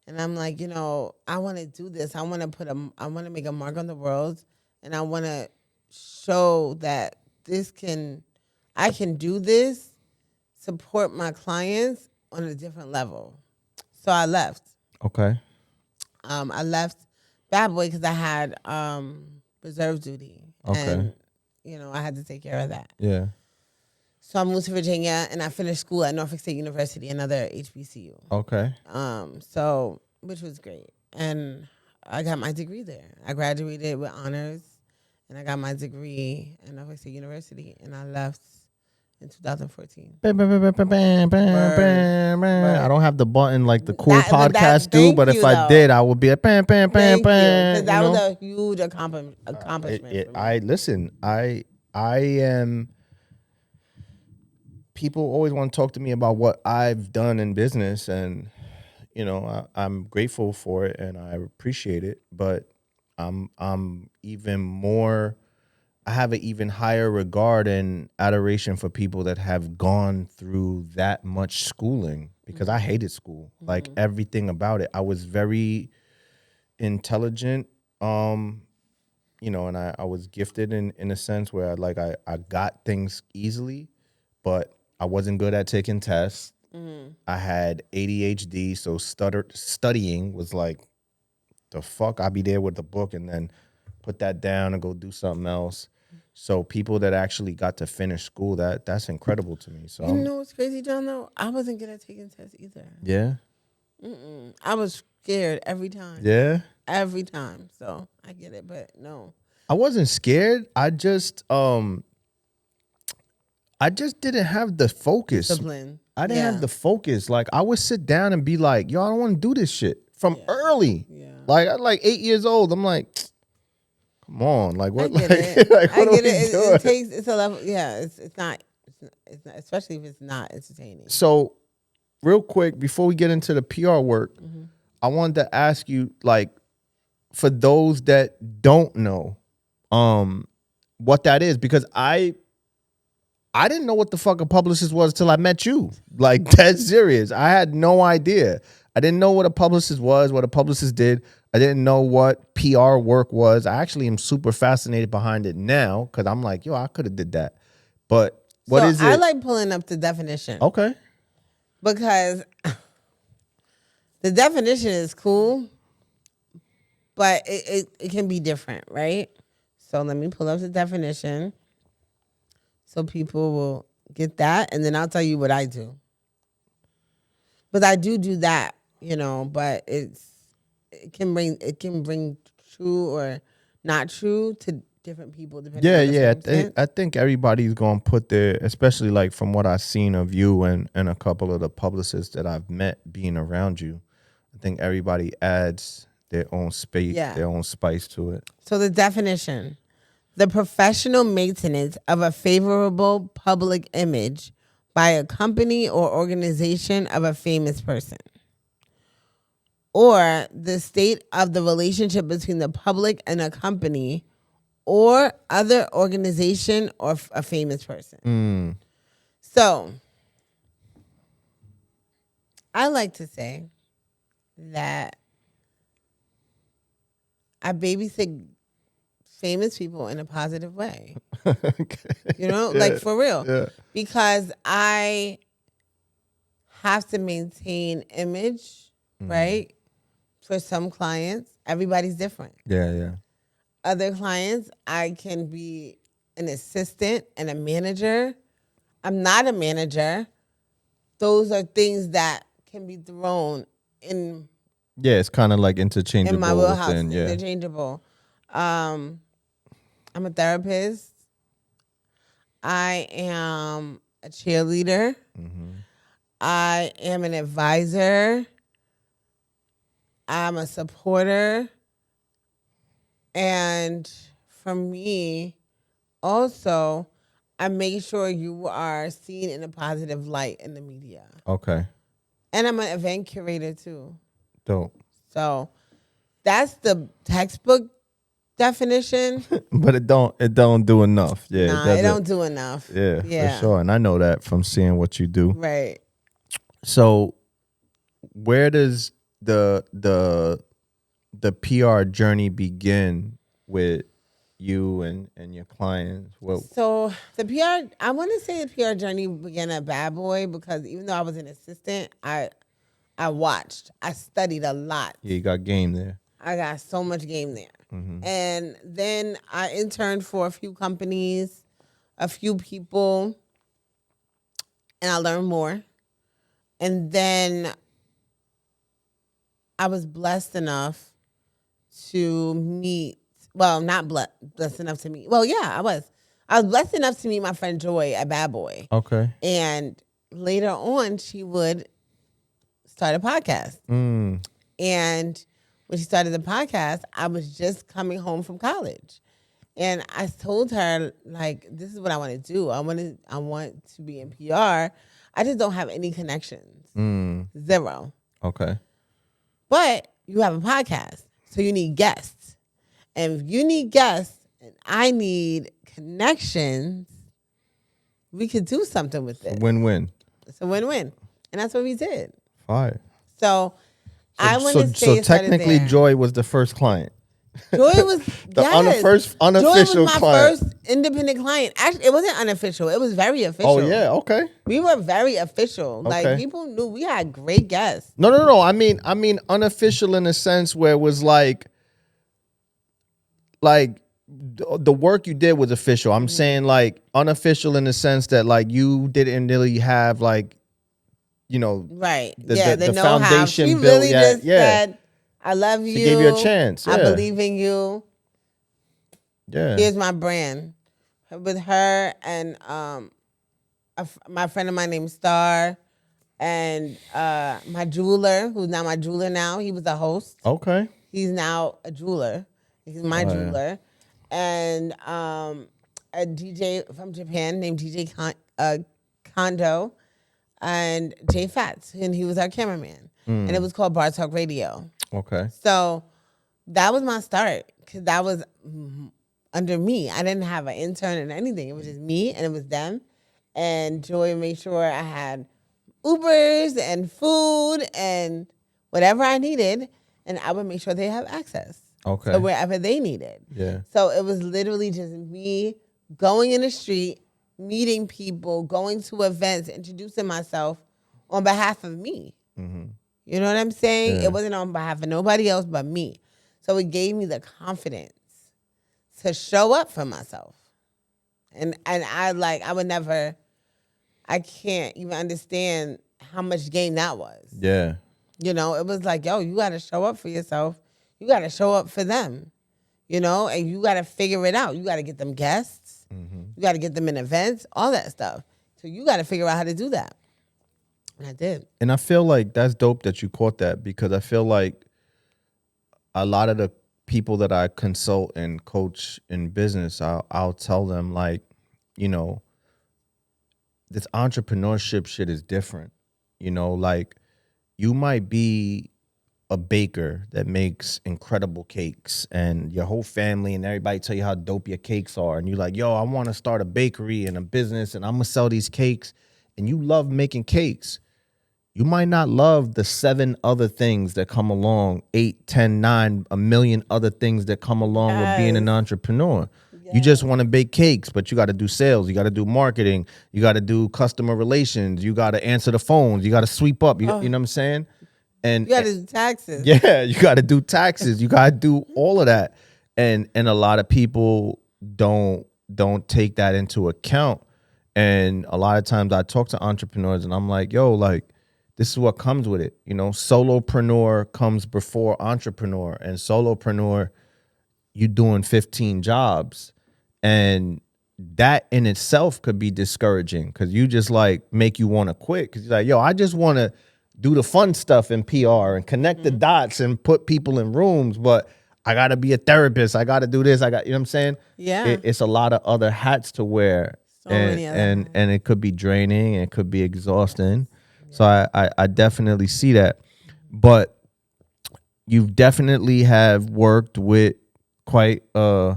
And I'm like, I want to do this. I want to make a mark on the world, and I want to show that I can do this, support my clients on a different level. So I left. Okay. I left Bad Boy because I had reserve duty. Okay. And, I had to take care of that. Yeah. So I moved to Virginia, and I finished school at Norfolk State University, another HBCU. Okay. Which was great. And I got my degree there. I graduated with honors, and I got my degree at Norfolk State University, and I left in 2014. I don't have the button like the cool podcasts do, but if I did, I would be like, bam, bam, bam, bam. That was a huge accomplishment. I am. People always want to talk to me about what I've done in business, and I'm grateful for it and I appreciate it. But I'm even more. I have an even higher regard and adoration for people that have gone through that much schooling, because I hated school, like everything about it. I was very intelligent, and I was gifted in a sense where I got things easily, but I wasn't good at taking tests. I had ADHD, so studying was like, the fuck? I'd be there with the book and then put that down and go do something else. So people that actually got to finish school, that's incredible to me. So what's crazy, John, though? I wasn't good at taking tests either. Yeah? I was scared every time. Yeah? Every time. So I get it, but no. I wasn't scared. I just didn't have the focus. Discipline. I didn't have the focus. Like I would sit down and be like, yo, I don't want to do this shit from early. Yeah. Like I'm like 8 years old. I'm like, come on, like what? I get it. Like, what I get it. It's a level. Yeah, it's not, especially if it's not entertaining. So, real quick before we get into the PR work, I wanted to ask you, like, for those that don't know, what that is, because I didn't know what the fuck a publicist was till I met you. Like, dead serious. I had no idea. I didn't know what a publicist was, what a publicist did. I didn't know what PR work was. I actually am super fascinated behind it now because I'm like, yo, I could have did that. But what is it? I like pulling up the definition. Okay. Because the definition is cool, but it can be different, right? So let me pull up the definition so people will get that, and then I'll tell you what I do. But I do that, but it can bring true or not true to different people depending on the circumstance. I think everybody's gonna put their, especially like from what I've seen of you and a couple of the publicists that I've met being around you. I think everybody adds their own space, their own spice to it. So the definition: the professional maintenance of a favorable public image by a company or organization of a famous person, or the state of the relationship between the public and a company or other organization or a famous person. So I like to say that I babysit famous people in a positive way. Like for real. Yeah. Because I have to maintain image, right? For some clients, everybody's different. Yeah. Other clients, I can be an assistant and a manager. I'm not a manager. Those are things that can be thrown in. Yeah, it's kind of like interchangeable. In my wheelhouse, interchangeable. I'm a therapist. I am a cheerleader. I am an advisor. I'm a supporter. And for me, also, I make sure you are seen in a positive light in the media. Okay. And I'm an event curator too. Dope. So that's the textbook definition. But it don't do enough. Yeah. Nah, it don't do enough. Yeah, for sure. And I know that from seeing what you do. Right. So where does the PR journey begin with you and your clients? So the PR, I want to say the PR journey began at Bad Boy because even though I was an assistant, I watched. I studied a lot. Yeah, you got game there. I got so much game there. And then I interned for a few companies, a few people, and I learned more. And then I was blessed enough to meet, well, not blessed enough to meet. Well, yeah, I was. I was blessed enough to meet my friend Joy at Bad Boy. Okay. And later on, she would start a podcast. And when she started the podcast, I was just coming home from college. And I told her, like, this is what I want to do. I want to be in PR. I just don't have any connections. Zero. Okay. But you have a podcast, so you need guests. And if you need guests and I need connections, we could do something with it. Win-win. It's a win-win. And that's what we did. Fire. So I want to say so technically Joy was the first client. Joy was the unofficial Joy was my client. first independent client. Actually, it wasn't unofficial. It was very official. Oh yeah, okay. We were very official. Okay. Like people knew we had great guests. No. I mean unofficial in a sense where it was like the work you did was official. I'm saying like unofficial in the sense that like you didn't really have like, right. The know-how. foundation she built. Really just said, I love you. She gave you a chance. Yeah. I believe in you. Yeah. Here's my brand. With her and my friend of mine named Star and my jeweler, who's not my jeweler now. He was a host. Okay. He's now a jeweler. He's my jeweler. And a DJ from Japan named DJ Kondo and Jay Fats. And he was our cameraman. And it was called Bar Talk Radio. Okay. So that was my start because that was under me. I didn't have an intern or anything. It was just me and it was them. And Joy made sure I had Ubers and food and whatever I needed. and I would make sure they have access Okay. to wherever they needed. Yeah. So it was literally just me going in the street, meeting people, going to events, introducing myself on behalf of me. You know what I'm saying? Yeah. It wasn't on behalf of nobody else but me. So it gave me the confidence to show up for myself. And I would never, I can't even understand how much gain that was. Yeah. You know, it was like, yo, you got to show up for yourself. You got to show up for them, you know, and you got to figure it out. You got to get them guests. You got to get them in events, all that stuff. So you got to figure out how to do that. And I did. And I feel like that's dope that you caught that, because I feel like a lot of the people that I consult and coach in business, I'll tell them, like, you know, this entrepreneurship shit is different. You know, like, you might be a baker that makes incredible cakes, and your whole family and everybody tell you how dope your cakes are, and you're like, yo, I want to start a bakery and a business, and I'm gonna sell these cakes, and you love making cakes. You might not love the 7 other things that come along, 8, 10, 9, a million other things that come along with being an entrepreneur. You just want to bake cakes, but you got to do sales. You got to do marketing. You got to do customer relations. You got to answer the phones. You got to sweep up. You know what I'm saying? And You got to do taxes. yeah, you got to do taxes. You got to do all of that. And a lot of people don't take that into account. And a lot of times I talk to entrepreneurs and I'm like, yo, like, this is what comes with it. You know, solopreneur comes before entrepreneur, and solopreneur, you doing 15 jobs. And that in itself could be discouraging, because you just like make you want to quit, because you're like, yo, I just want to do the fun stuff in PR and connect the dots and put people in rooms, but I got to be a therapist. I got to do this. You know what I'm saying? Yeah. It's a lot of other hats to wear. So many other hats. And it could be draining, and it could be exhausting. So I definitely see that. But you definitely have worked with quite a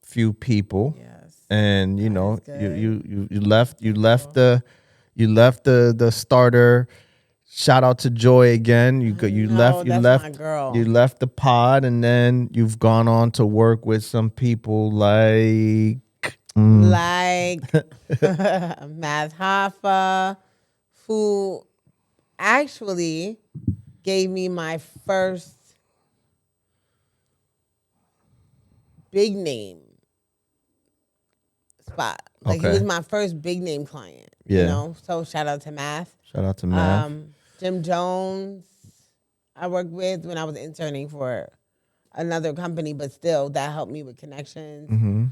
few people. Yes. And you know, you left the starter. Shout out to Joy again. You left my girl. You left the pod, and then you've gone on to work with some people like Matt Hoffa, who actually gave me my first big name spot. Like, he was my first big name client. Yeah. You know? So shout out to Math. Shout out to Matt. Jim Jones, I worked with when I was interning for another company, but still that helped me with connections.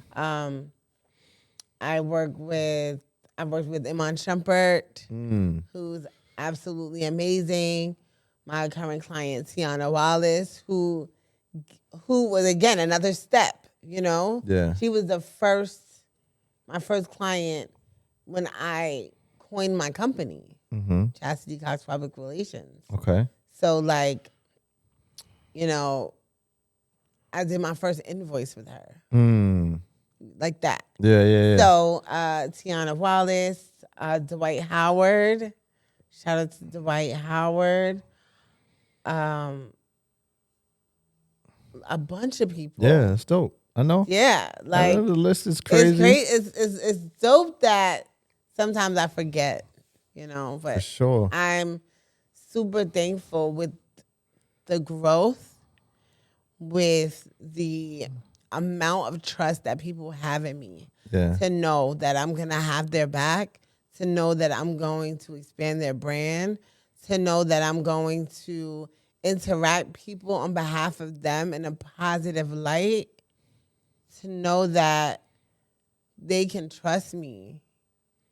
I worked with Iman Shumpert, who's absolutely amazing. My current client, Tiana Wallace, who was, again, another step, you know? Yeah. She was my first client when I coined my company, Chastity Cox Public Relations. Okay. So, like, you know, I did my first invoice with her. Like that. Yeah. So, Tiana Wallace, Dwight Howard. Shout out to Dwight Howard. A bunch of people. Yeah, it's dope. I know. Yeah, I like, know the list is crazy. it's great. It's dope that sometimes I forget, you know. But For sure. I'm super thankful with the growth, with the amount of trust that people have in me. Yeah. To know that I'm gonna have their back, to know that I'm going to expand their brand, to know that I'm going to interact people on behalf of them in a positive light, to know that they can trust me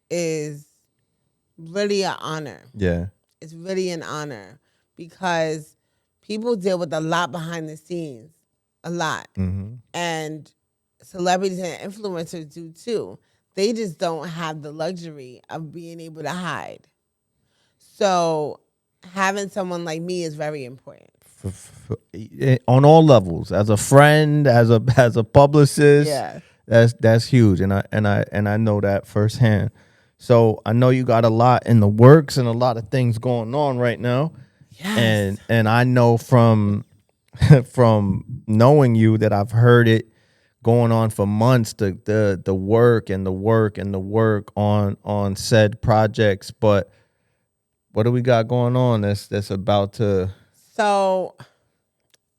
is really an honor. Yeah. It's really an honor, because people deal with a lot behind the scenes, a lot. And celebrities and influencers do too. They just don't have the luxury of being able to hide. So having someone like me is very important. On all levels, as a friend, as a publicist, Yeah. that's huge, and I know that firsthand. So I know you got a lot in the works and a lot of things going on right now. Yes. And I know from from knowing you that I've heard it going on for months, the work and the work and the work on said projects. But what do we got going on that's about to So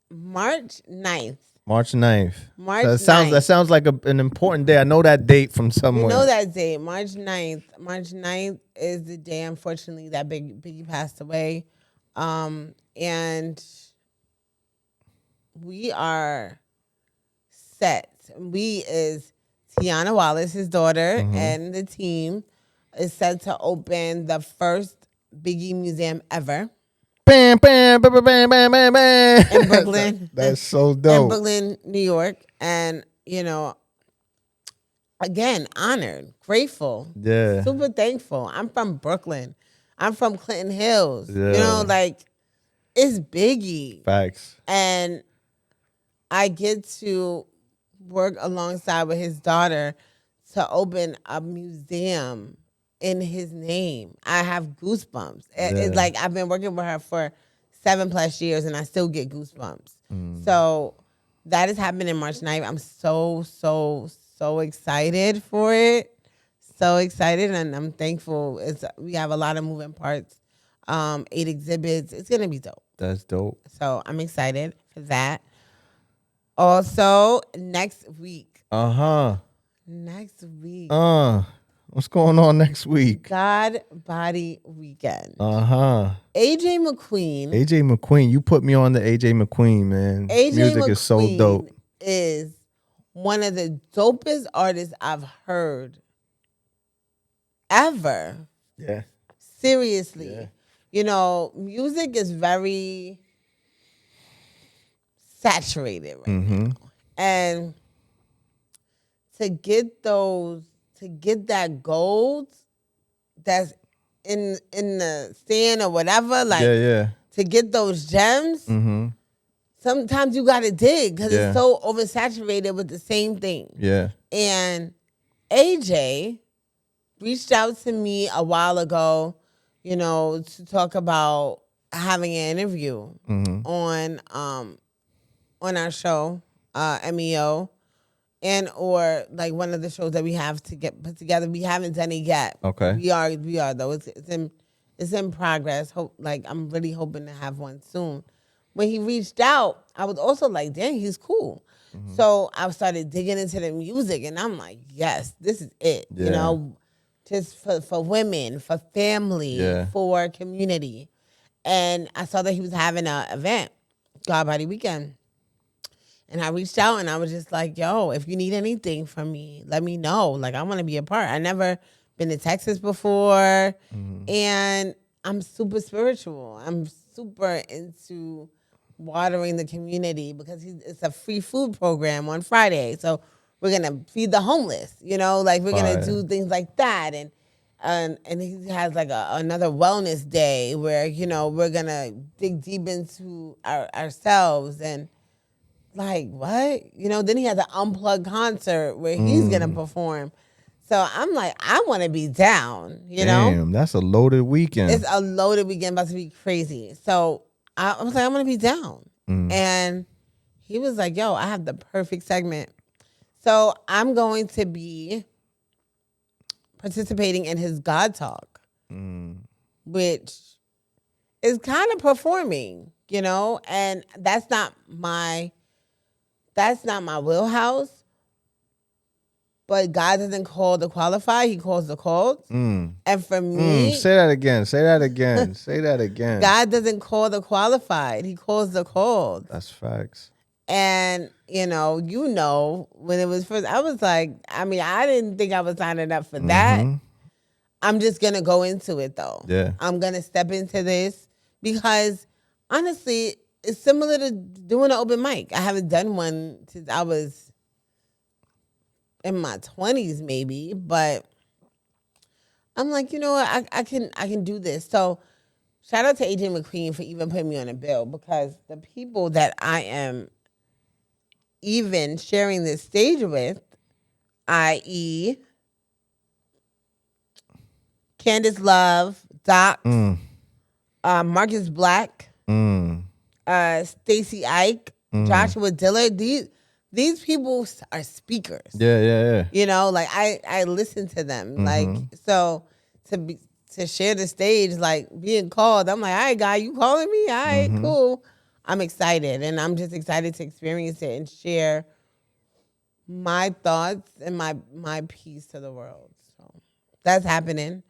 March 9th. March 9th? March That 9th. sounds like an important day. I know that date from You somewhere. know that date, March 9th. March 9th is the day, unfortunately, that Biggie passed away. And we are set. We is Tiana Wallace, his daughter, and the team is set to open the first Biggie museum ever Bam, bam, bam, bam, bam, bam, bam. in Brooklyn. That's so In dope. Brooklyn, New York. And, again, honored, grateful, Yeah. super thankful. I'm from Brooklyn. I'm from Clinton Hills. Yeah. It's Biggie. Facts. And I get to work alongside with his daughter to open a museum in his name. I have goosebumps. It's like I've been working with her for 7+ years and I still get goosebumps. So that is happening March 9th. I'm so excited for it. So excited, and I'm thankful. We have a lot of moving parts, 8 exhibits. It's gonna be dope. That's dope. So I'm excited for that. Also, next week. Next week. What's going on next week? God Body Weekend. AJ McQueen. You put me on the AJ McQueen, man. Music is so dope. Is one of the dopest artists I've heard ever. Yeah. Seriously. Yeah. Music is very saturated right now. And to get that gold that's in the sand or whatever, to get those gems, sometimes you gotta dig because it's so oversaturated with the same thing. Yeah. And AJ reached out to me a while ago, to talk about having an interview on our show, MEO, and or like one of the shows that we have to get put together. We haven't done it yet. Okay. We are though. It's in progress. I'm really hoping to have one soon. When he reached out, I was also like, dang, he's cool. So I started digging into the music, and I'm like, yes, this is it. Yeah. Just for women, for family, for community. And I saw that he was having an event, God Body Weekend. And I reached out and I was just like, yo, if you need anything from me, let me know. I want to be a part. I never been to Texas before. And I'm super spiritual. I'm super into watering the community because it's a free food program on Friday. So we're going to feed the homeless, we're going to do things like that. And he has another wellness day where, we're going to dig deep into ourselves and what? Then he has an unplugged concert where he's going to perform. So I'm like, I want to be down, Damn, that's a loaded weekend. It's a loaded weekend, about to be crazy. So I was like, I'm going to be down. And he was like, yo, I have the perfect segment. So I'm going to be participating in his God Talk, which is kind of performing, and that's not my wheelhouse. But God doesn't call the qualified; He calls the called. And for me, say that again. Say that again. God doesn't call the qualified; He calls the called. That's facts. And when it was first, I was like, I didn't think I was signing up for that. I'm just gonna go into it though. Yeah, I'm gonna step into this because honestly, it's similar to doing an open mic. I haven't done one since I was in my 20s, maybe, but I'm like, you know what, I can do this. So shout out to AJ McQueen for even putting me on a bill because the people that I am even sharing this stage with, i.e. Candace Love, Doc, Marcus Black, Stacey Ike, Joshua Dillard. These people are speakers. Yeah. You know, like I listen to them. Like, so to share the stage, like being called, I'm like, all right, guy, you calling me? All right, cool. I'm excited, and I'm just excited to experience it and share my thoughts and my piece to the world. So that's happening.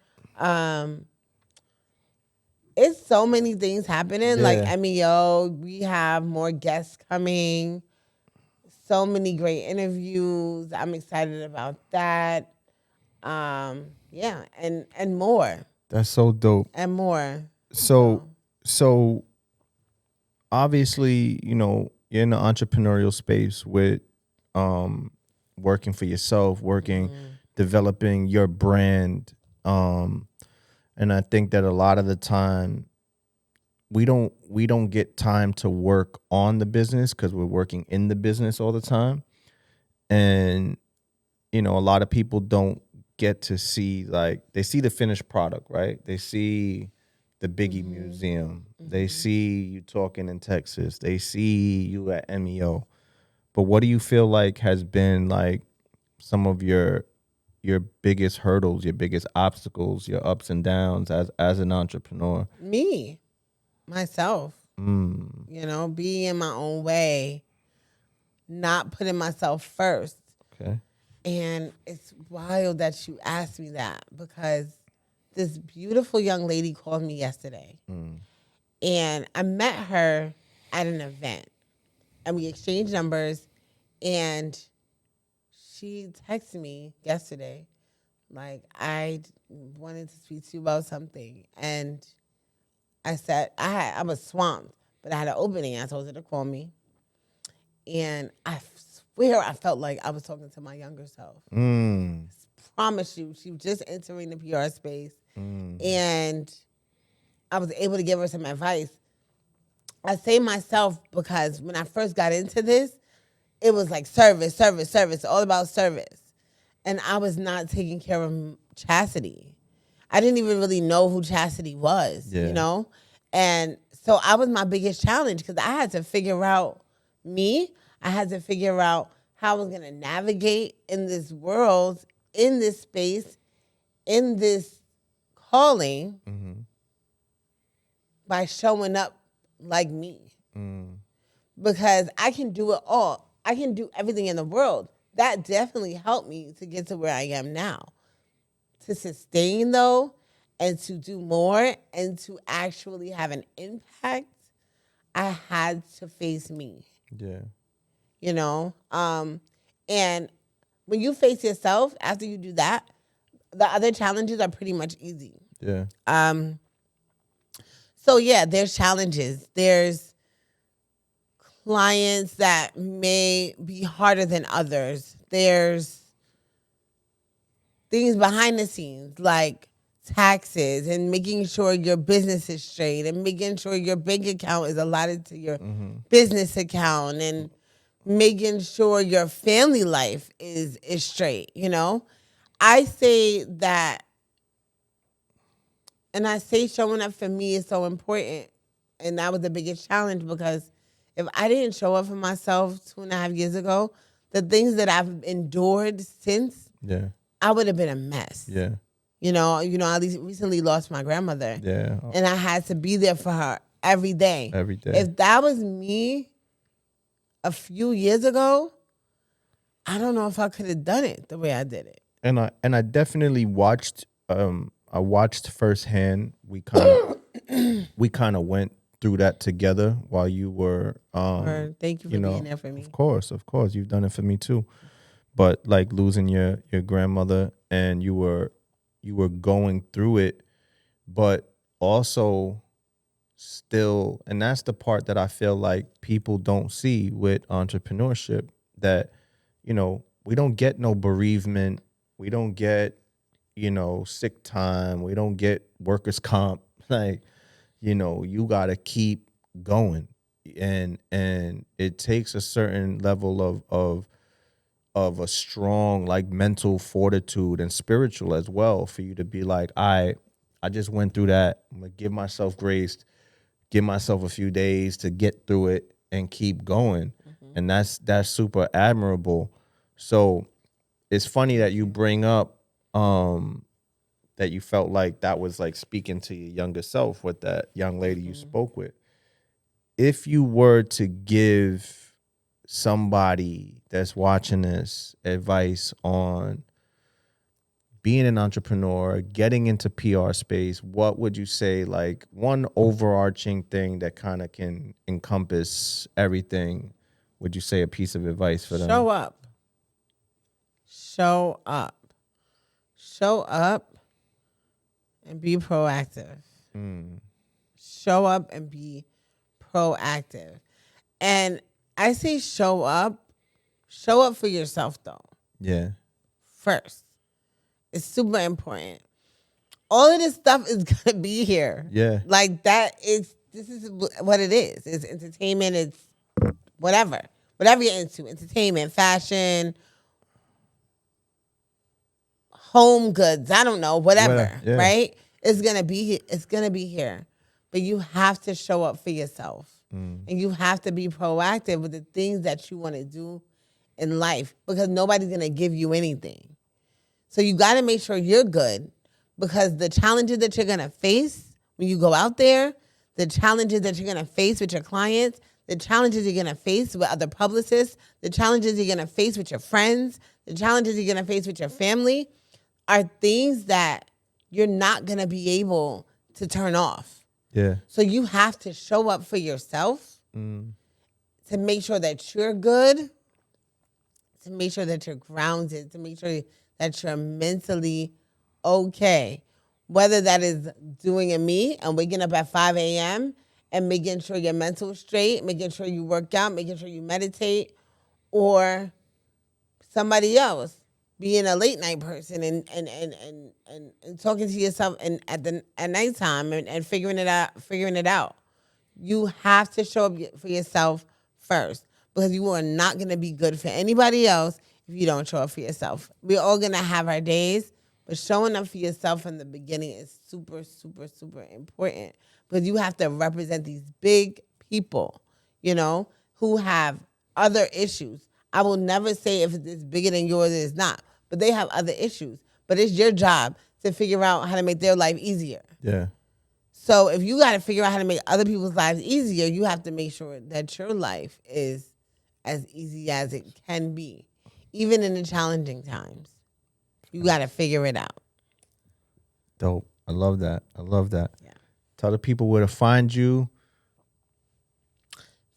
It's so many things happening. Like MEO, we have more guests coming. So many great interviews. I'm excited about that. Yeah, and more. That's so dope. And more. So obviously, you know, you're in the entrepreneurial space with working for yourself, developing your brand. And I think that a lot of the time we don't get time to work on the business because we're working in the business all the time. And, you know, a lot of people don't get to see, like, they see the finished product, right? They see the Biggie Museum. They see you talking in Texas. They see you at MEO. But what do you feel like has been like some of your biggest hurdles, your biggest obstacles, your ups and downs as an entrepreneur? Me, myself. You know, being in my own way, not putting myself first. Okay. And it's wild that you asked me that because this beautiful young lady called me yesterday. And I met her at an event. And we exchanged numbers. And she texted me yesterday, like, I wanted to speak to you about something. And I said, I was swamped, but I had an opening. I told her to call me. And I swear I felt like I was talking to my younger self. Promise you, she was just entering the PR space. And I was able to give her some advice. I say myself because when I first got into this, it was like service, all about service. And I was not taking care of Chastity. I didn't even really know who Chastity was, you know? And so I was my biggest challenge because I had to figure out me. I had to figure out how I was going to navigate in this world, in this space, in this calling by showing up like me. Because I can do it all. I can do everything in the world. That definitely helped me to get to where I am now. To sustain, though, and to do more and to actually have an impact, I had to face me. Yeah. You know? And when you face yourself, after you do that, the other challenges are pretty much easy. Yeah. So, yeah, there's challenges. There's clients that may be harder than others. There's things behind the scenes like taxes and making sure your business is straight and making sure your bank account is allotted to your business account and making sure your family life is straight, you know? I say that, and I say showing up for me is so important. And that was the biggest challenge because if I didn't show up for myself 2.5 years ago, the things that I've endured since, I would have been a mess. Yeah. You know, I recently lost my grandmother. Yeah. And I had to be there for her every day. Every day. If that was me a few years ago, I don't know if I could have done it the way I did it. And I definitely watched I watched firsthand. We kind of went through that together while you were thank you for being there for me. Of course, you've done it for me too. But like losing your grandmother, and you were going through it, but also still, and that's the part that I feel like people don't see with entrepreneurship, that, you know, we don't get no bereavement, we don't get, you know, sick time, we don't get workers' comp. Like, you know, you gotta keep going, and it takes a certain level of a strong, like, mental fortitude and spiritual as well for you to be like, I I just went through that. I'm gonna give myself grace, give myself a few days to get through it and keep going. And that's super admirable. So it's funny that you bring up that you felt like that was like speaking to your younger self with that young lady you spoke with. If you were to give somebody that's watching this advice on being an entrepreneur, getting into PR space, what would you say, like one overarching thing that kind of can encompass everything? Would you say a piece of advice for them? Show up. Show up. Show up and be proactive. Show up and be proactive. And I say show up for yourself though. Yeah. First. It's super important. All of this stuff is gonna be here. Yeah. Like this is what it is. It's entertainment, it's whatever. Whatever you're into. Entertainment, fashion, home goods, I don't know, whatever. Yeah. Right? It's gonna be here. But you have to show up for yourself. And you have to be proactive with the things that you want to do in life because nobody's gonna give you anything. So you got to make sure you're good because the challenges that you're going to face when you go out there, the challenges that you're going to face with your clients, the challenges you're going to face with other publicists, the challenges you're going to face with your friends, the challenges you're going to face with your family are things that you're not going to be able to turn off. Yeah. So you have to show up for yourself to make sure that you're good, to make sure that you're grounded, to make sure that you're mentally okay. Whether that is doing a me and waking up at 5 a.m. and making sure your mental is straight, making sure you work out, making sure you meditate, or somebody else being a late night person and talking to yourself at nighttime and figuring it out. You have to show up for yourself first because you are not going to be good for anybody else if you don't show up for yourself. We're all going to have our days, but showing up for yourself in the beginning is super, super, super important because you have to represent these big people, who have other issues. I will never say if it's bigger than yours, it's not, but they have other issues. But it's your job to figure out how to make their life easier. Yeah. So if you got to figure out how to make other people's lives easier, you have to make sure that your life is as easy as it can be. Even in the challenging times, you got to figure it out. Dope. I love that. Yeah. Tell the people where to find you.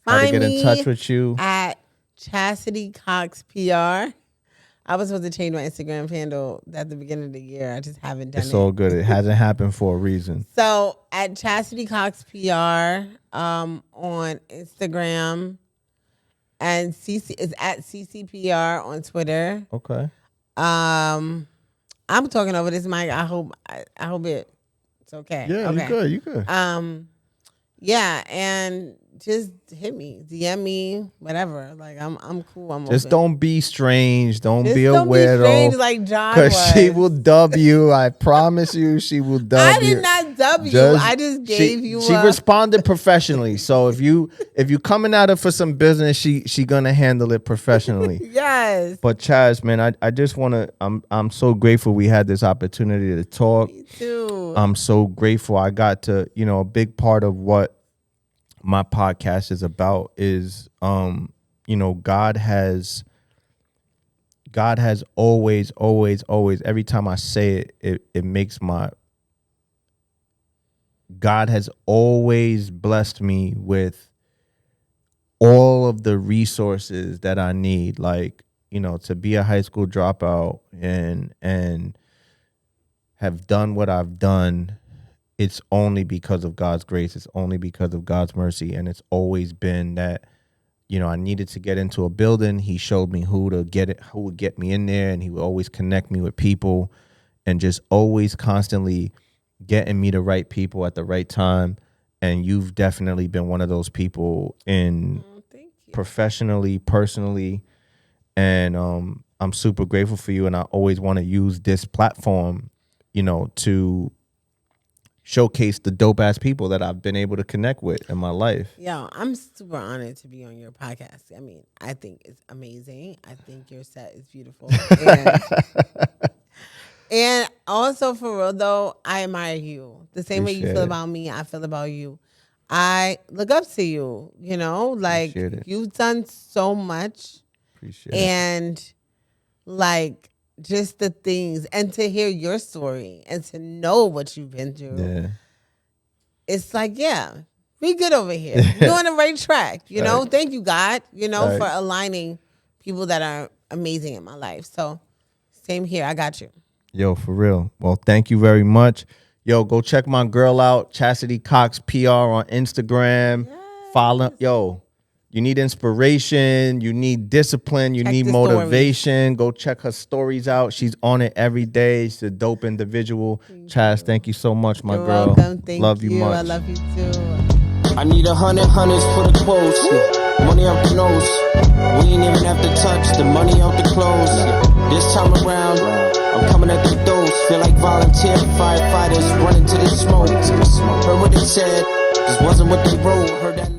How Find to get me in touch with you. At Chastity Cox PR. I was supposed to change my Instagram handle at the beginning of the year. I just haven't done it. It's all good. It hasn't happened for a reason. So at Chastity Cox PR on Instagram. And is at CCPR on Twitter. Okay. I'm talking over this mic. I hope it's okay. Yeah, okay. You good. Yeah, and just hit me, DM me, whatever. Like I'm cool. I'm just open. don't be strange. Don't be a don't weirdo. Be strange like John was. Because she will dub you. I promise you, she will dub you. I did not dub you. I just gave you. She responded professionally. So if you coming at her for some business, she gonna handle it professionally. Yes. But Chaz, man, I just wanna. I'm so grateful we had this opportunity to talk. Me too. I'm so grateful I got to. A big part of what my podcast is about is God has always every time I say it makes my God has always blessed me with all of the resources that I need, like to be a high school dropout and have done what I've done. It's only because of God's grace. It's only because of God's mercy. And it's always been that, I needed to get into a building. He showed me who would get me in there. And he would always connect me with people and just always constantly getting me the right people at the right time. And you've definitely been one of those people in professionally, personally. And I'm super grateful for you. And I always want to use this platform, to showcase the dope ass people that I've been able to connect with in my life. Yo, I'm super honored to be on your podcast. I mean, I think it's amazing. I think your set is beautiful. And also, for real, though, I admire you. The same way you feel about me, I feel about you. I look up to you, you know? Like, you've done so much. Appreciate it. And, like, just the things. And to hear your story and to know what you've been through. Yeah. It's like, yeah, we good over here. We're on the right track, you know? Thank you, God, you know, for aligning people that are amazing in my life. So, same here. I got you. Yo, for real. Well, thank you very much. Yo, go check my girl out, Chastity Cox PR on Instagram. Yes. Follow. Yo, you need inspiration. You need discipline. You need motivation. Go check her stories out. She's on it every day. She's a dope individual. Chaz, thank you so much, my girl. Welcome. Thank love you much. I love you too. I need 100 hundreds for the quotes. Yeah. Money out the nose. We ain't even have to touch the money out the clothes. Yeah. This time around, I'm coming at the dose. Feel like volunteer firefighters running to the smoke. Heard what they said, this wasn't what they wrote. Heard that.